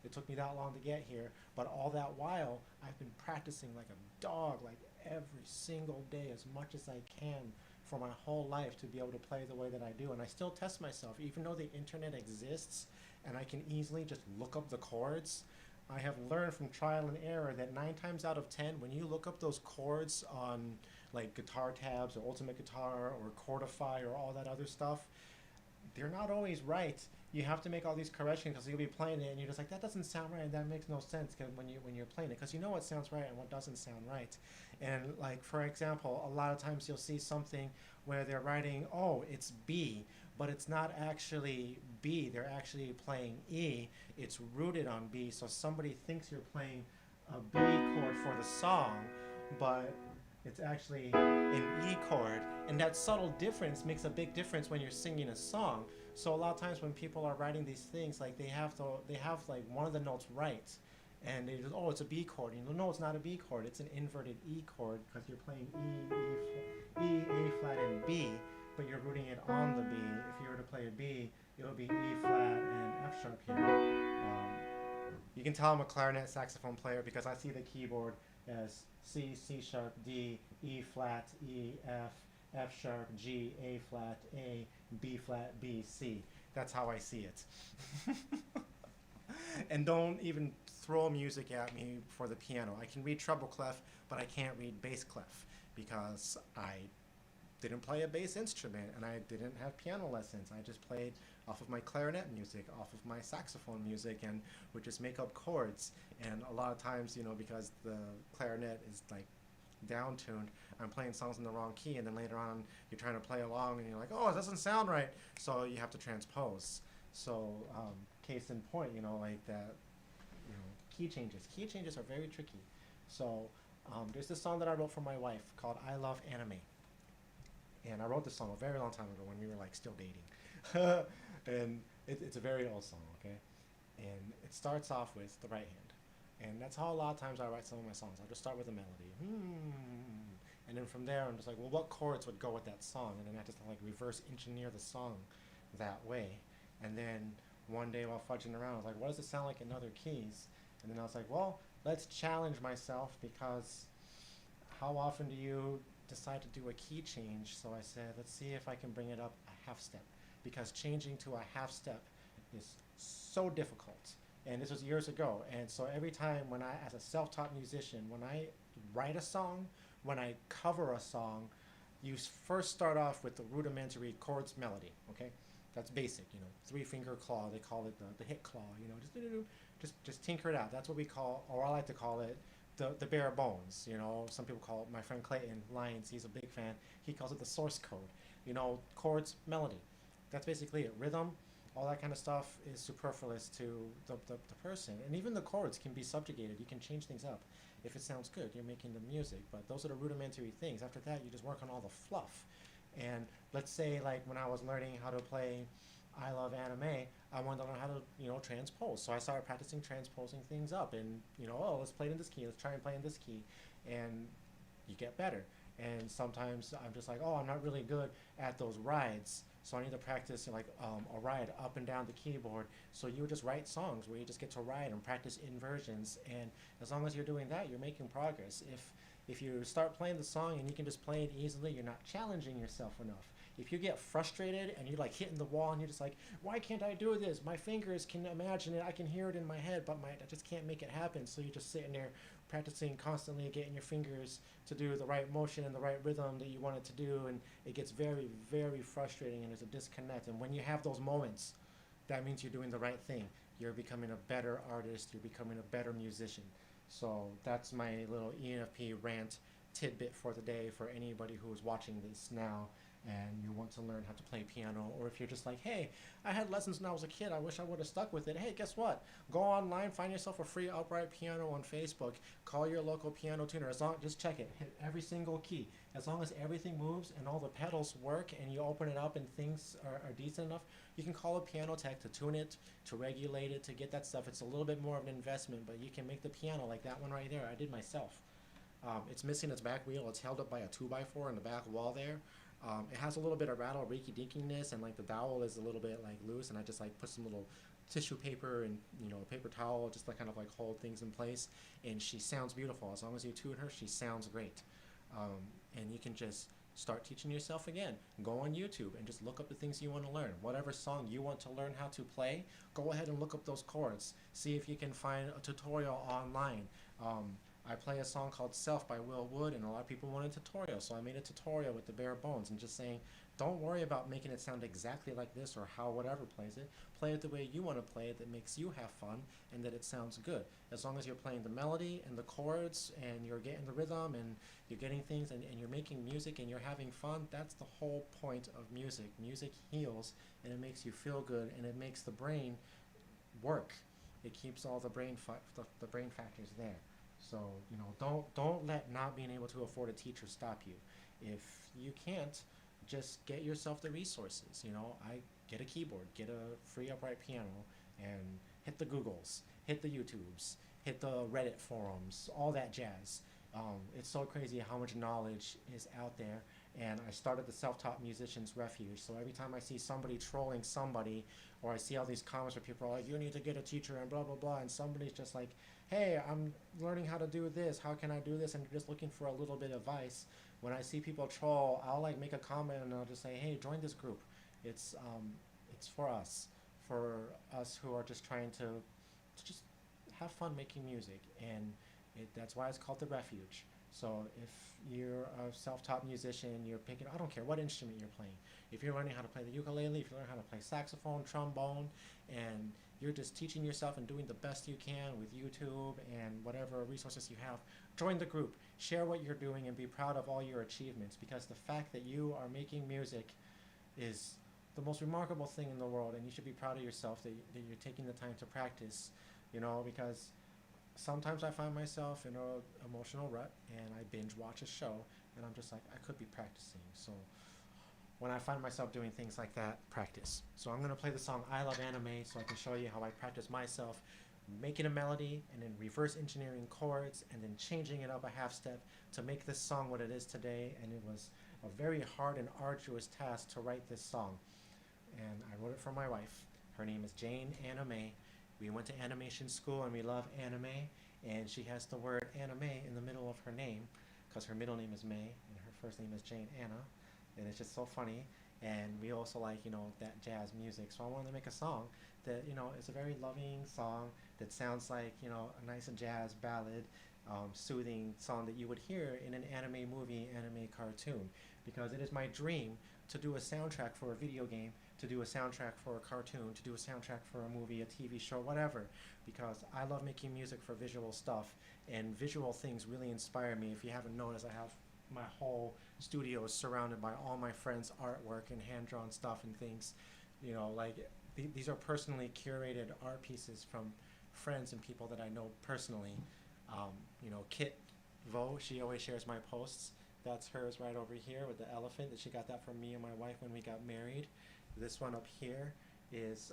It took me that long to get here, but all that while, I've been practicing like a dog, like every single day, as much as I can, for my whole life, to be able to play the way that I do. And I still test myself, even though the internet exists, and I can easily just look up the chords. I have learned from trial and error that 9 times out of 10, when you look up those chords on like Guitar Tabs or Ultimate Guitar or Chordify or all that other stuff, they're not always right. You have to make all these corrections because you'll be playing it and you're just like, that doesn't sound right. That makes no sense when you're playing it, because you know what sounds right and what doesn't sound right. And like for example, a lot of times you'll see something where they're writing, oh, it's B, but it's not actually B. They're actually playing E. It's rooted on B, so somebody thinks you're playing a B chord for the song, but it's actually an E chord. And that subtle difference makes a big difference when you're singing a song. So a lot of times when people are writing these things, like they have like one of the notes right, and they just, oh, it's a B chord. You know, no, it's not a B chord. It's an inverted E chord because you're playing E, A flat, and B, but you're rooting it on the B. If you were to play a B, it'll be E flat and F sharp here. You can tell I'm a clarinet saxophone player because I see the keyboard as C, C sharp, D, E flat, E, F, F sharp, G, A flat, A, B flat, B, C. That's how I see it. And don't even throw music at me for the piano. I can read treble clef, but I can't read bass clef because I didn't play a bass instrument and I didn't have piano lessons. I just played off of my clarinet music, off of my saxophone music, and would just make up chords. And a lot of times, you know, because the clarinet is like down tuned, I'm playing songs in the wrong key, and then later on you're trying to play along and you're like, oh, it doesn't sound right, so you have to transpose. So case in point, you know, like that, you know, key changes are very tricky. So there's this song that I wrote for my wife called I Love Anime, and I wrote this song a very long time ago when we were like still dating. And it's a very old song, okay? And it starts off with the right hand. And that's how a lot of times I write some of my songs. I'll just start with a melody. And then from there, I'm just like, well, what chords would go with that song? And then I just like reverse engineer the song that way. And then one day while fudging around, I was like, what does it sound like in other keys? And then I was like, well, let's challenge myself, because how often do you decide to do a key change? So I said, let's see if I can bring it up a half step, because changing to a half step is so difficult. And this was years ago. And so every time when I, as a self-taught musician, when I write a song, when I cover a song, you first start off with the rudimentary chords melody, okay? That's basic, you know, 3-finger claw, they call it the hit claw, you know, just tinker it out. That's what we call, or I like to call it, the bare bones, you know. Some people call it, my friend Clayton Lyons, he's a big fan, he calls it the source code, you know, chords, melody. That's basically it. Rhythm, all that kind of stuff is superfluous to the person. And even the chords can be subjugated. You can change things up. If it sounds good, you're making the music. But those are the rudimentary things. After that, you just work on all the fluff. And let's say, like, when I was learning how to play I Love Anime, I wanted to learn how to, you know, transpose. So I started practicing transposing things up. And, you know, oh, let's play it in this key. Let's try and play in this key. And you get better. And sometimes I'm just like, oh, I'm not really good at those rides, so I need to practice, you know, like a ride up and down the keyboard. So you would just write songs where you just get to ride and practice inversions, and as long as you're doing that, you're making progress. If you start playing the song and you can just play it easily, you're not challenging yourself enough. If you get frustrated and you're like hitting the wall and you're just like, why can't I do this? My fingers can imagine it, I can hear it in my head, but I just can't make it happen. So you're just sitting there practicing constantly, getting your fingers to do the right motion and the right rhythm that you want it to do, and it gets very, very frustrating, and there's a disconnect. And when you have those moments, that means you're doing the right thing. You're becoming a better artist, you're becoming a better musician. So that's my little ENFP rant tidbit for the day for anybody who is watching this now and you want to learn how to play piano, or if you're just like, hey, I had lessons when I was a kid, I wish I would have stuck with it. Hey, guess what? Go online, find yourself a free upright piano on Facebook, call your local piano tuner. Just check it, hit every single key. As long as everything moves and all the pedals work and you open it up and things are decent enough, you can call a piano tech to tune it, to regulate it, to get that stuff. It's a little bit more of an investment, but you can make the piano like that one right there. I did myself. It's missing its back wheel. It's held up by a 2x4 in the back wall there. It has a little bit of rattle rinky-dinkiness, and like the dowel is a little bit like loose, and I just like put some little tissue paper and, you know, a paper towel just like kind of like hold things in place, and she sounds beautiful. As long as you tune her, she sounds great. And you can just start teaching yourself again. Go on YouTube and just look up the things you want to learn. Whatever song you want to learn how to play, go ahead and look up those chords. See if you can find a tutorial online. I play a song called Self by Will Wood, and a lot of people want a tutorial, so I made a tutorial with the bare bones and just saying don't worry about making it sound exactly like this or how whatever plays it. Play it the way you want to play it that makes you have fun and that it sounds good. As long as you're playing the melody and the chords and you're getting the rhythm and you're getting things and you're making music and you're having fun, that's the whole point of music. Music heals and it makes you feel good and it makes the brain work. It keeps all the brain factors there. So don't let not being able to afford a teacher stop you. If you can't, just get yourself the resources. I get a keyboard, get a free upright piano, and hit the Googles, hit the YouTubes, hit the Reddit forums, all that jazz. It's so crazy how much knowledge is out there. And I started the Self-Taught Musicians Refuge. So every time I see somebody trolling somebody, or I see all these comments where people are like, you need to get a teacher and blah, blah, blah, and somebody's just like, hey, I'm learning how to do this. How can I do this? And they're just looking for a little bit of advice. When I see people troll, I'll like make a comment and I'll just say, hey, join this group. It's for us who are just trying to just have fun making music. And that's why it's called the Refuge. So if you're a self-taught musician, you're picking, I don't care what instrument you're playing. If you're learning how to play the ukulele, if you're learning how to play saxophone, trombone, and you're just teaching yourself and doing the best you can with YouTube and whatever resources you have, join the group, share what you're doing, and be proud of all your achievements, because the fact that you are making music is the most remarkable thing in the world, and you should be proud of yourself that you're taking the time to practice, because sometimes I find myself in an emotional rut and I binge watch a show and I'm just like, I could be practicing. So when I find myself doing things like that, practice. So I'm going to play the song I Love Anime so I can show you how I practice myself making a melody and then reverse engineering chords and then changing it up a half step to make this song what it is today. And it was a very hard and arduous task to write this song. And I wrote it for my wife. Her name is Jane Anime. We went to animation school and we love anime, and she has the word anime in the middle of her name because her middle name is May and her first name is Jane Anna, and it's just so funny. And we also like that jazz music, so I wanted to make a song that is a very loving song that sounds like a nice jazz ballad, soothing song that you would hear in an anime movie, anime cartoon, because it is my dream to do a soundtrack for a video game, to do a soundtrack for a cartoon, to do a soundtrack for a movie, a TV show, whatever, because I love making music for visual stuff, and visual things really inspire me. If you haven't noticed, I have my whole studio is surrounded by all my friends' artwork and hand-drawn stuff and things. These are personally curated art pieces from friends and people that I know personally. Kit Vo, she always shares my posts. That's hers right over here with the elephant. That she got that from me and my wife when we got married. This one up here is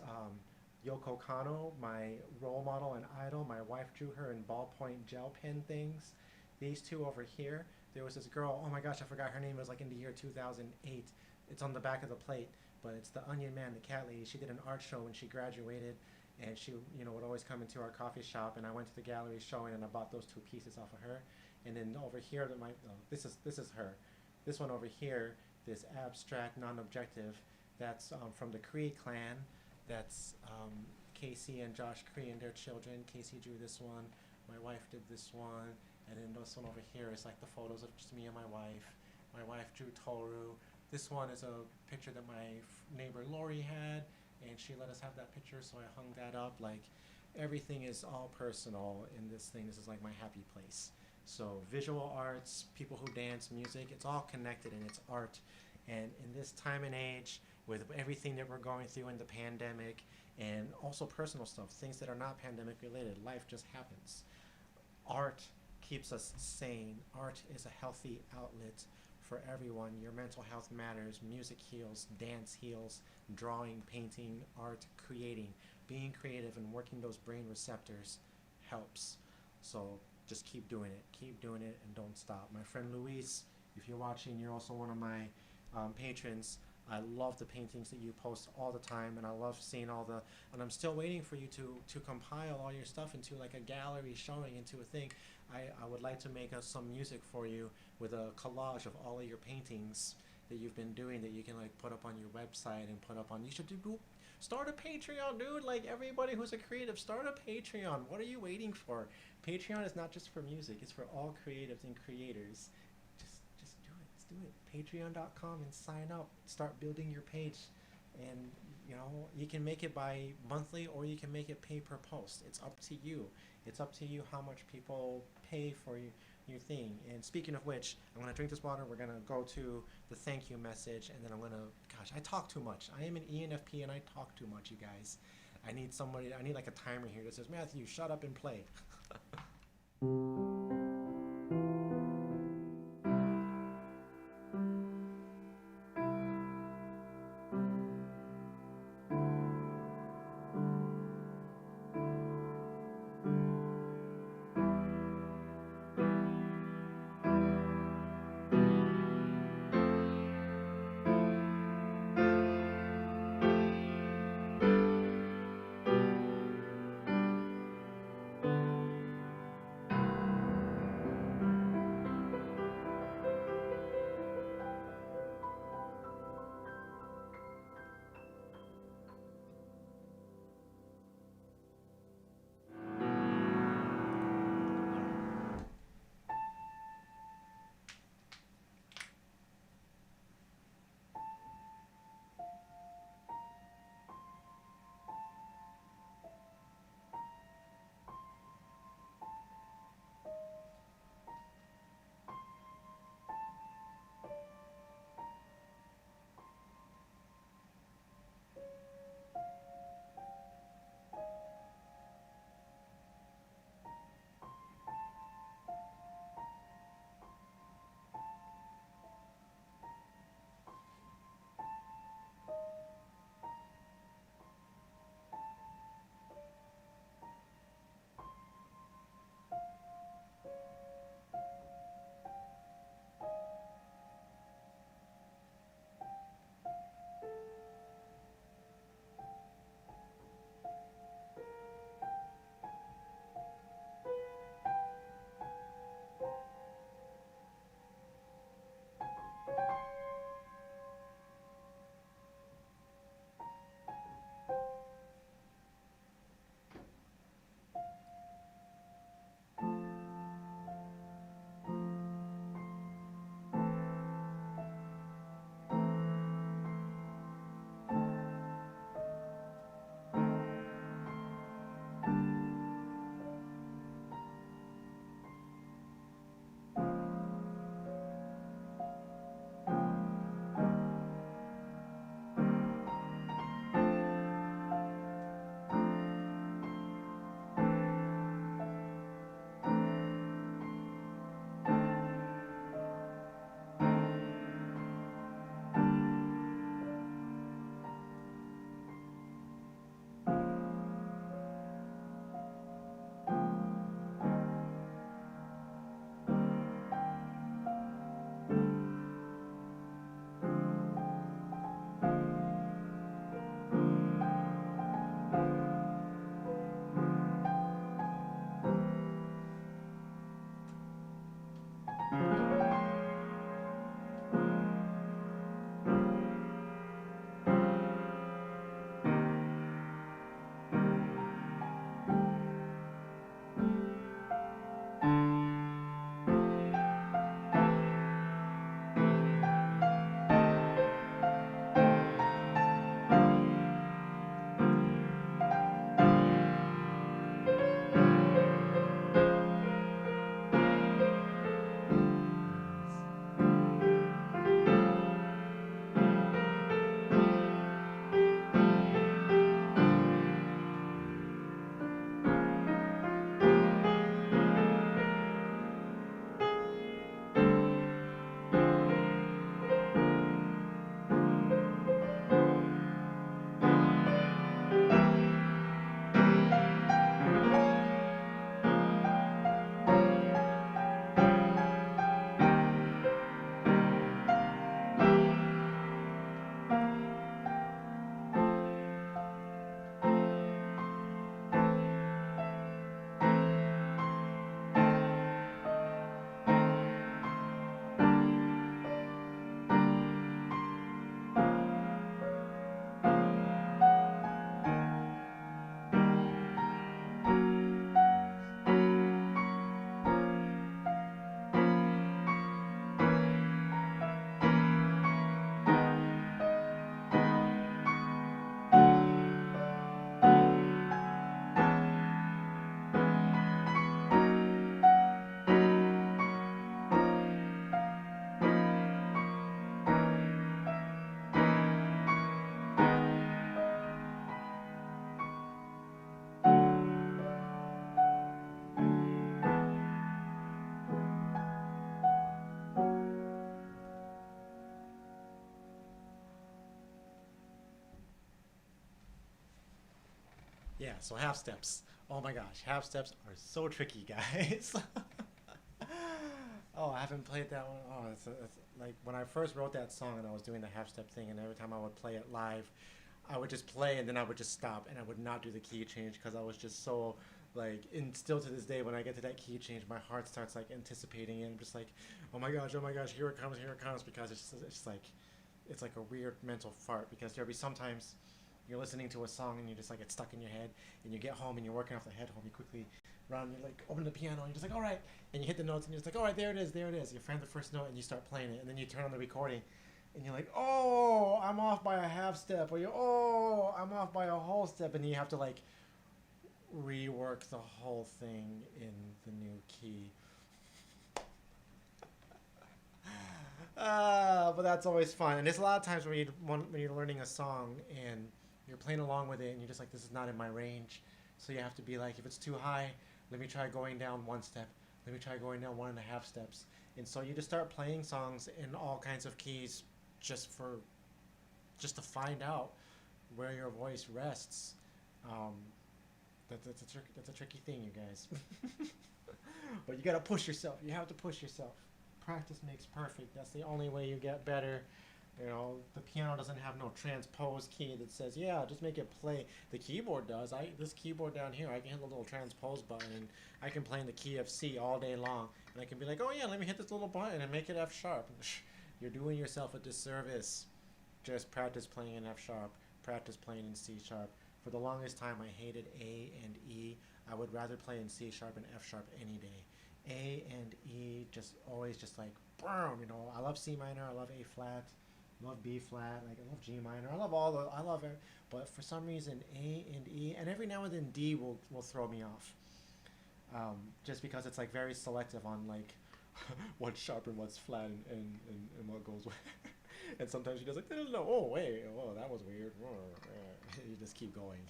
Yoko Kano, my role model and idol. My wife drew her in ballpoint gel pen things. These two over here, there was this girl, oh my gosh, I forgot her name. It was like in the year 2008. It's on the back of the plate, but it's the Onion Man, the cat lady. She did an art show when she graduated, and she would always come into our coffee shop, and I went to the gallery showing, and I bought those two pieces off of her. And then over here, this is her. This one over here, this abstract, non-objective, that's from the Cree clan. That's Casey and Josh Cree and their children. Casey drew this one. My wife did this one. And then this one over here is like the photos of just me and my wife. My wife drew Toru. This one is a picture that my neighbor Lori had, and she let us have that picture, so I hung that up. Like, everything is all personal in this thing. This is like my happy place. So visual arts, people who dance, music, it's all connected and it's art. And in this time and age, with everything that we're going through in the pandemic, and also personal stuff, things that are not pandemic related, life just happens. Art keeps us sane. Art is a healthy outlet for everyone. Your mental health matters. Music heals, dance heals, drawing, painting, art, creating. Being creative and working those brain receptors helps. So just keep doing it and don't stop. My friend Luis, if you're watching, you're also one of my patrons. I love the paintings that you post all the time, and I love seeing and I'm still waiting for you to compile all your stuff into like a gallery showing, into a thing. I would like to make some music for you with a collage of all of your paintings that you've been doing that you can like put up on your website and put up on, you should start a Patreon, dude. Like, everybody who's a creative, start a Patreon. What are you waiting for? Patreon is not just for music, it's for all creatives and creators. Just do it. It's do it. Patreon.com and sign up. Start building your page. And, you know, you can make it by monthly or you can make it pay per post. It's up to you. It's up to you how much people pay for your thing. And speaking of which, I'm going to drink this water. We're going to go to the thank you message. And then I'm going to, gosh, I talk too much. I am an ENFP and I talk too much, you guys. I need somebody, I need like a timer here that says, Matthew, shut up and play. Yeah, so half steps. Oh my gosh, half steps are so tricky, guys. Oh, I haven't played that one. Oh, it's like when I first wrote that song and I was doing the half step thing, and every time I would play it live, I would just play and then I would just stop and I would not do the key change because I was just so like, and still to this day when I get to that key change, my heart starts like anticipating it. I'm just like, oh my gosh, here it comes, because it's just like, it's like a weird mental fart, because there'll be sometimes you're listening to a song and you just like get stuck in your head, and you get home and you're working off the head home, you quickly run, you like open the piano and you're just like, all right, and you hit the notes and you're just like, all right, there it is, you find the first note and you start playing it, and then you turn on the recording and you're like, oh, I'm off by a half step, or you, oh, I'm off by a whole step, and then you have to like rework the whole thing in the new key. But that's always fun. And there's a lot of times when you're learning a song and you're playing along with it, and you're just like, this is not in my range. So you have to be like, if it's too high, let me try going down one step. Let me try going down 1.5 steps. And so you just start playing songs in all kinds of keys, just for just to find out where your voice rests. Um, that's a tricky thing, you guys. But you gotta push yourself. You have to push yourself. Practice makes perfect. That's the only way you get better. You know, the piano doesn't have no transpose key that says, yeah, just make it play. The keyboard does. This keyboard down here, I can hit the little transpose button and I can play in the key of C all day long. And I can be like, oh yeah, let me hit this little button and make it F sharp. You're doing yourself a disservice. Just practice playing in F sharp. Practice playing in C sharp. For the longest time, I hated A and E. I would rather play in C sharp and F sharp any day. A and E just always just like, boom, you know, I love C minor, I love A flat, I love B flat, like I love G minor, I love it, but for some reason A and E, and every now and then D will throw me off, just because it's like very selective on like what's sharp and what's flat, and what goes where. And sometimes you just like, no, oh wait, oh that was weird, you just keep going.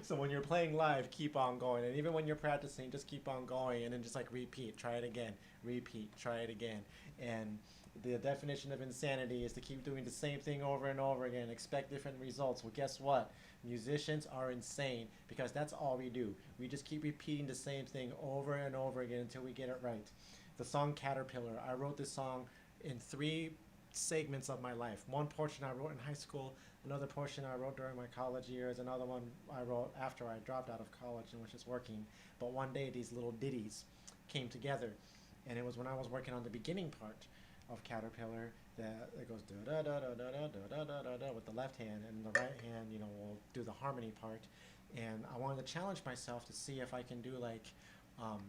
So when you're playing live, keep on going, and even when you're practicing, just keep on going, and then just like repeat, try it again, repeat, try it again. And the definition of insanity is to keep doing the same thing over and over again, expect different results. Well, guess what? Musicians are insane, because that's all we do. We just keep repeating the same thing over and over again until we get it right. The song Caterpillar, I wrote this song in 3 segments of my life. One portion I wrote in high school, another portion I wrote during my college years, another one I wrote after I dropped out of college and was just working. But one day these little ditties came together, and it was when I was working on the beginning part of Caterpillar that it goes da da da da da da da da da da with the left hand, and the right hand, you know, will do the harmony part. And I wanted to challenge myself to see if I can do like, um,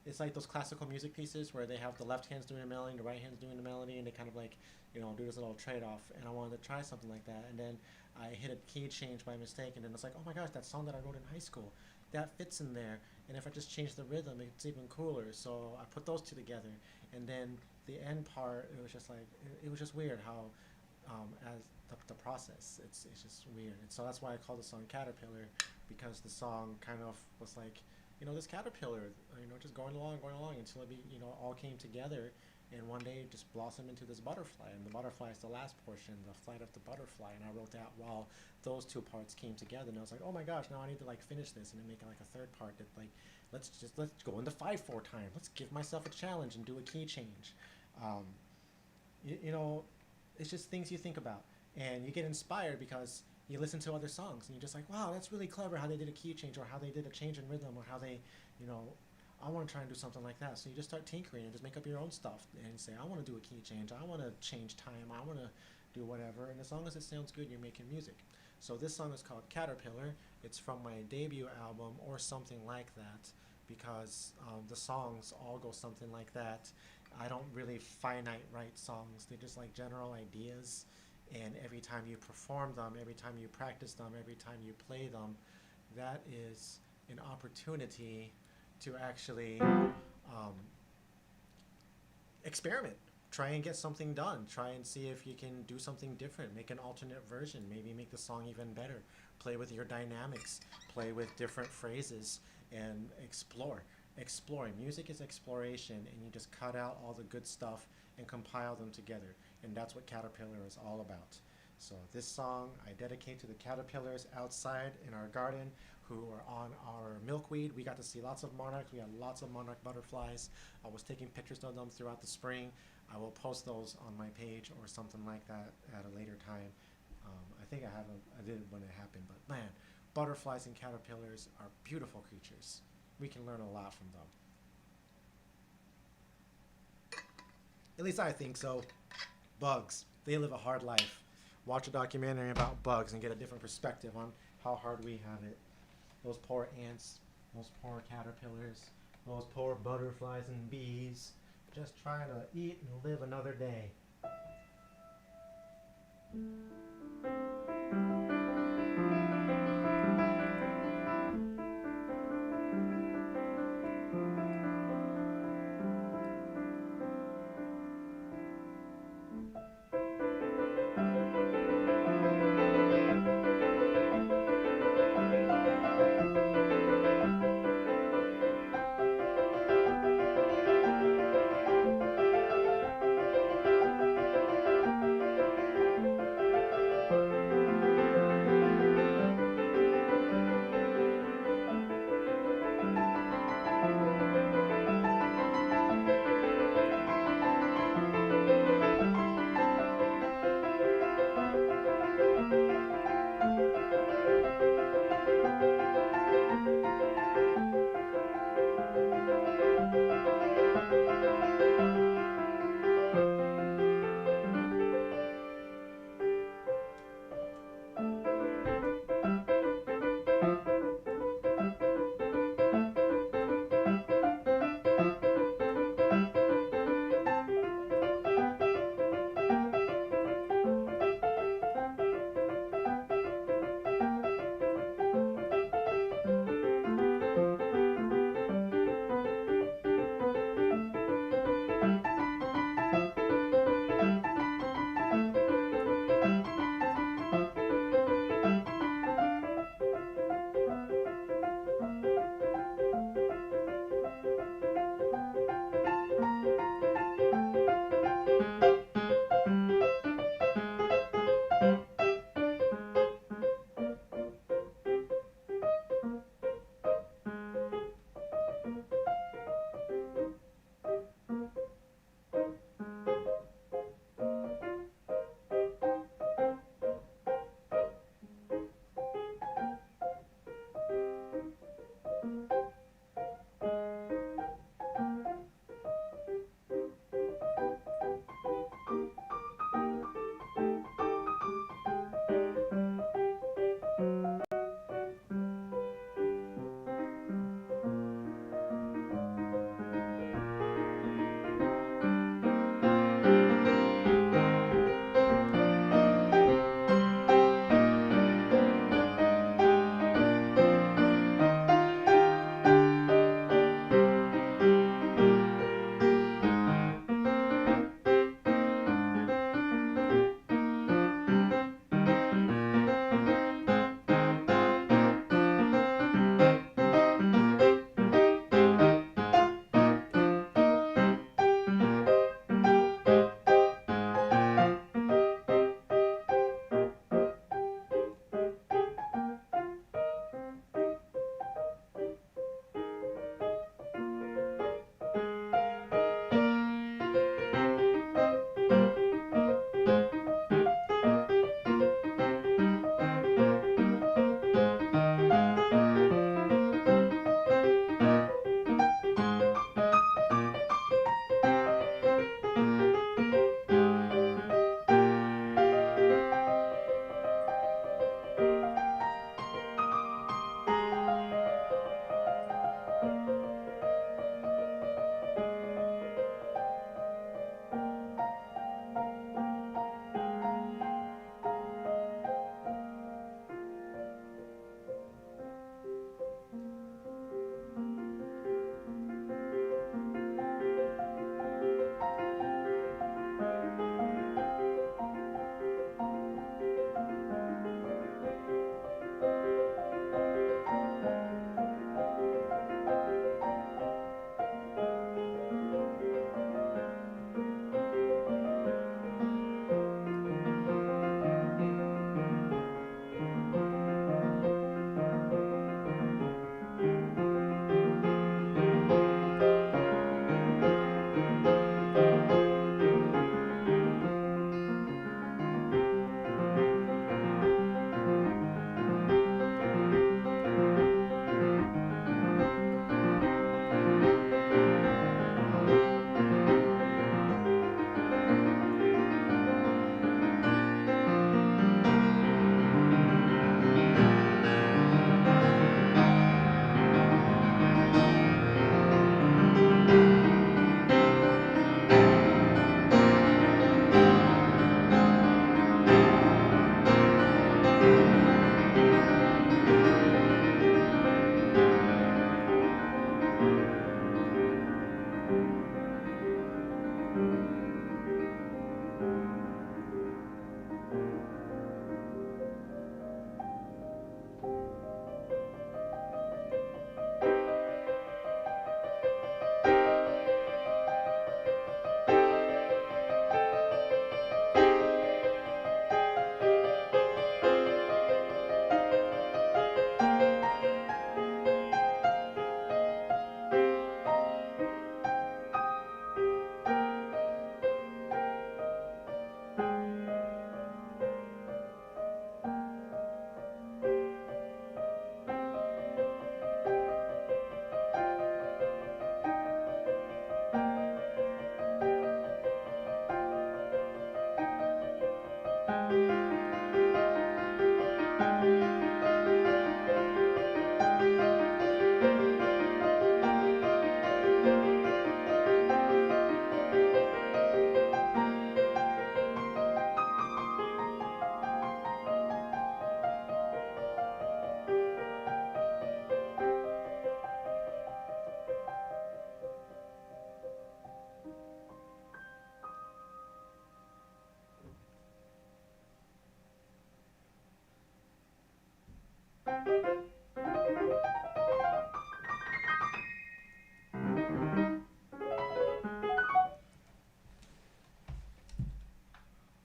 it's like those classical music pieces where they have the left hand's doing the melody, the right hand's doing the melody, and they kind of like, you know, do this little trade-off. And I wanted to try something like that. And then I hit a key change by mistake, and then it's like, oh my gosh, that song that I wrote in high school, that fits in there. And if I just change the rhythm, it's even cooler. So I put those two together. And then the end part, it was just like, it was just weird how, as the process, it's just weird. And so that's why I call the song Caterpillar, because the song kind of was like, you know, this caterpillar, you know, just going along until it you know, all came together, and one day it just blossomed into this butterfly, and the butterfly is the last portion, the flight of the butterfly, and I wrote that while those two parts came together, and I was like, oh my gosh, now I need to like finish this and then make it like a third part that like, let's go into 5/4 time, let's give myself a challenge and do a key change. Um, you know, it's just things you think about, and you get inspired because you listen to other songs and you're just like, wow, that's really clever how they did a key change, or how they did a change in rhythm, or how they, you know, I want to try and do something like that. So you just start tinkering and just make up your own stuff and say, I want to do a key change, I want to change time, I want to do whatever, and as long as it sounds good, you're making music. So this song is called Caterpillar. It's from my debut album, or something like that, because the songs all go something like that. I don't really finite write songs, they're just like general ideas, and every time you perform them, every time you practice them, every time you play them, that is an opportunity to actually experiment. Try and get something done. Try and see if you can do something different. Make an alternate version. Maybe make the song even better. Play with your dynamics. Play with different phrases and explore. Exploring. Music is exploration, and you just cut out all the good stuff and compile them together. And that's what Caterpillar is all about. So this song I dedicate to the caterpillars outside in our garden who are on our milkweed. We got to see lots of monarchs. We had lots of monarch butterflies. I was taking pictures of them throughout the spring. I will post those on my page or something like that at a later time. I think I did it when it happened, but man, butterflies and caterpillars are beautiful creatures. We can learn a lot from them. At least I think so. Bugs, they live a hard life. Watch a documentary about bugs and get a different perspective on how hard we have it. Those poor ants, those poor caterpillars, those poor butterflies and bees, just trying to eat and live another day.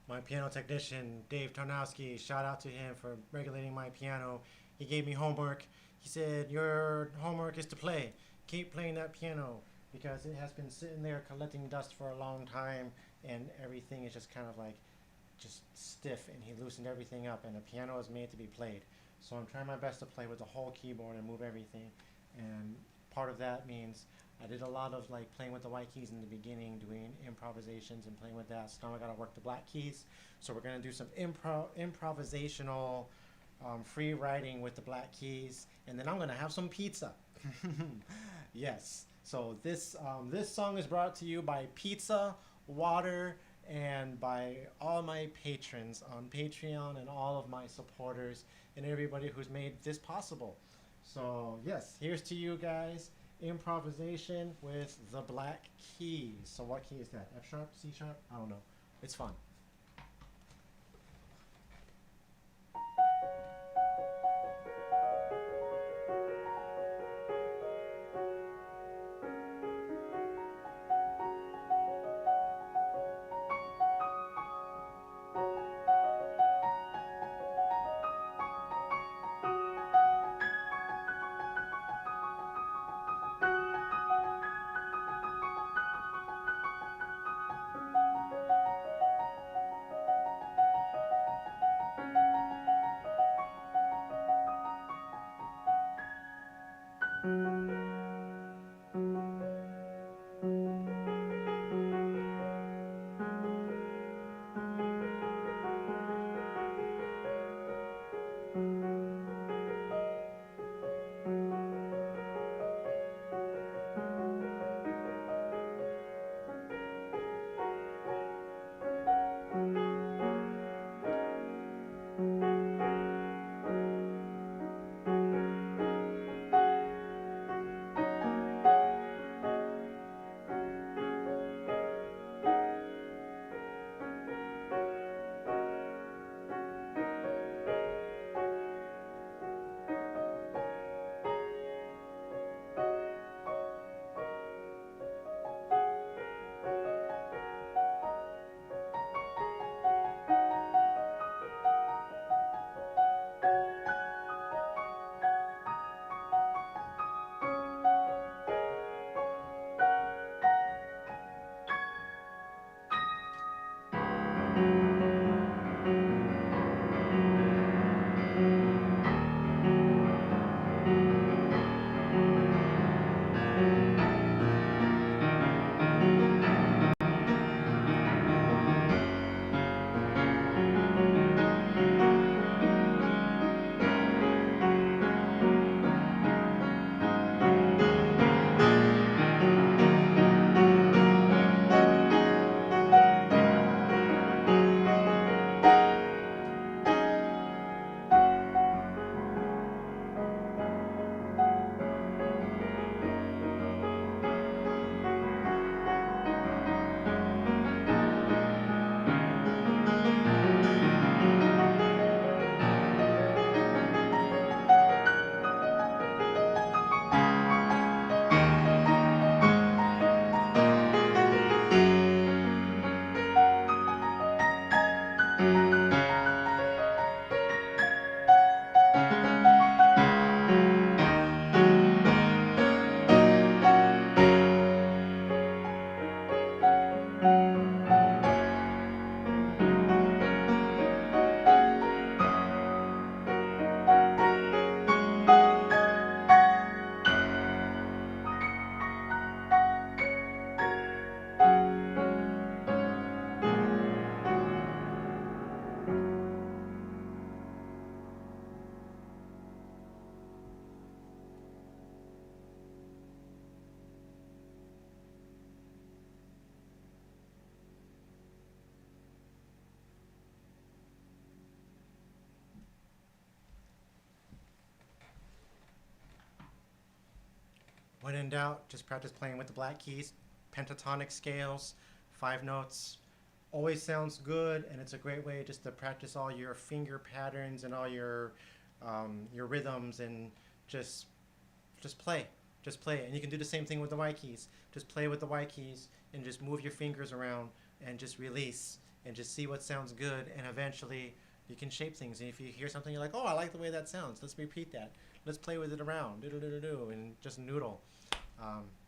My piano technician, Dave Tarnowski, shout out to him for regulating my piano. He gave me homework. He said, your homework is to play. Keep playing that piano because it has been sitting there collecting dust for a long time and everything is just kind of like just stiff, and he loosened everything up, and the piano is made to be played. So I'm trying my best to play with the whole keyboard and move everything, and part of that means I did a lot of like playing with the white keys in the beginning, doing improvisations and playing with that. So now I gotta work the black keys. So we're gonna do some improvisational free writing with the black keys, and then I'm gonna have some pizza. Yes. So this song is brought to you by pizza, water, and by all my patrons on Patreon and all of my supporters and everybody who's made this possible. So yes, here's to you guys. Improvisation with the black keys. So what key is that? F sharp, C sharp? I don't know. It's fun. When in doubt, just practice playing with the black keys, pentatonic scales, 5 notes. Always sounds good, and it's a great way just to practice all your finger patterns and all your your rhythms, and just just play. Just play. And you can do the same thing with the Y keys. Just play with the Y keys and just move your fingers around and just release and just see what sounds good, and eventually you can shape things. And if you hear something you're like, oh, I like the way that sounds, let's repeat that. Let's play with it around, do do do do do, and just noodle.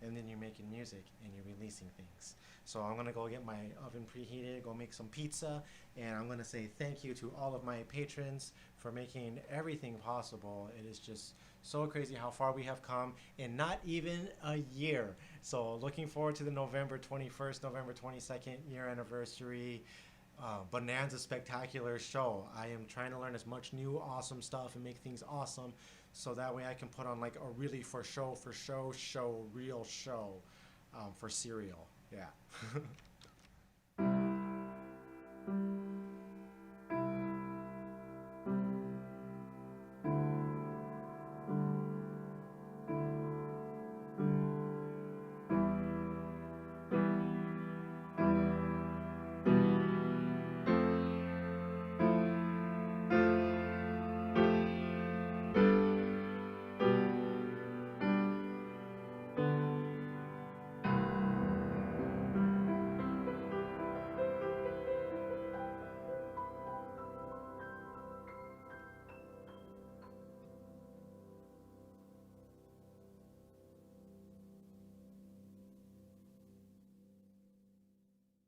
And then you're making music and you're releasing things. So I'm gonna go get my oven preheated, go make some pizza, and I'm gonna say thank you to all of my patrons for making everything possible. It is just so crazy how far we have come in not even a year. So looking forward to the November 21st, November 22nd year anniversary Bonanza Spectacular show. I am trying to learn as much new awesome stuff and make things awesome, so that way I can put on like a really real show for cereal. Yeah.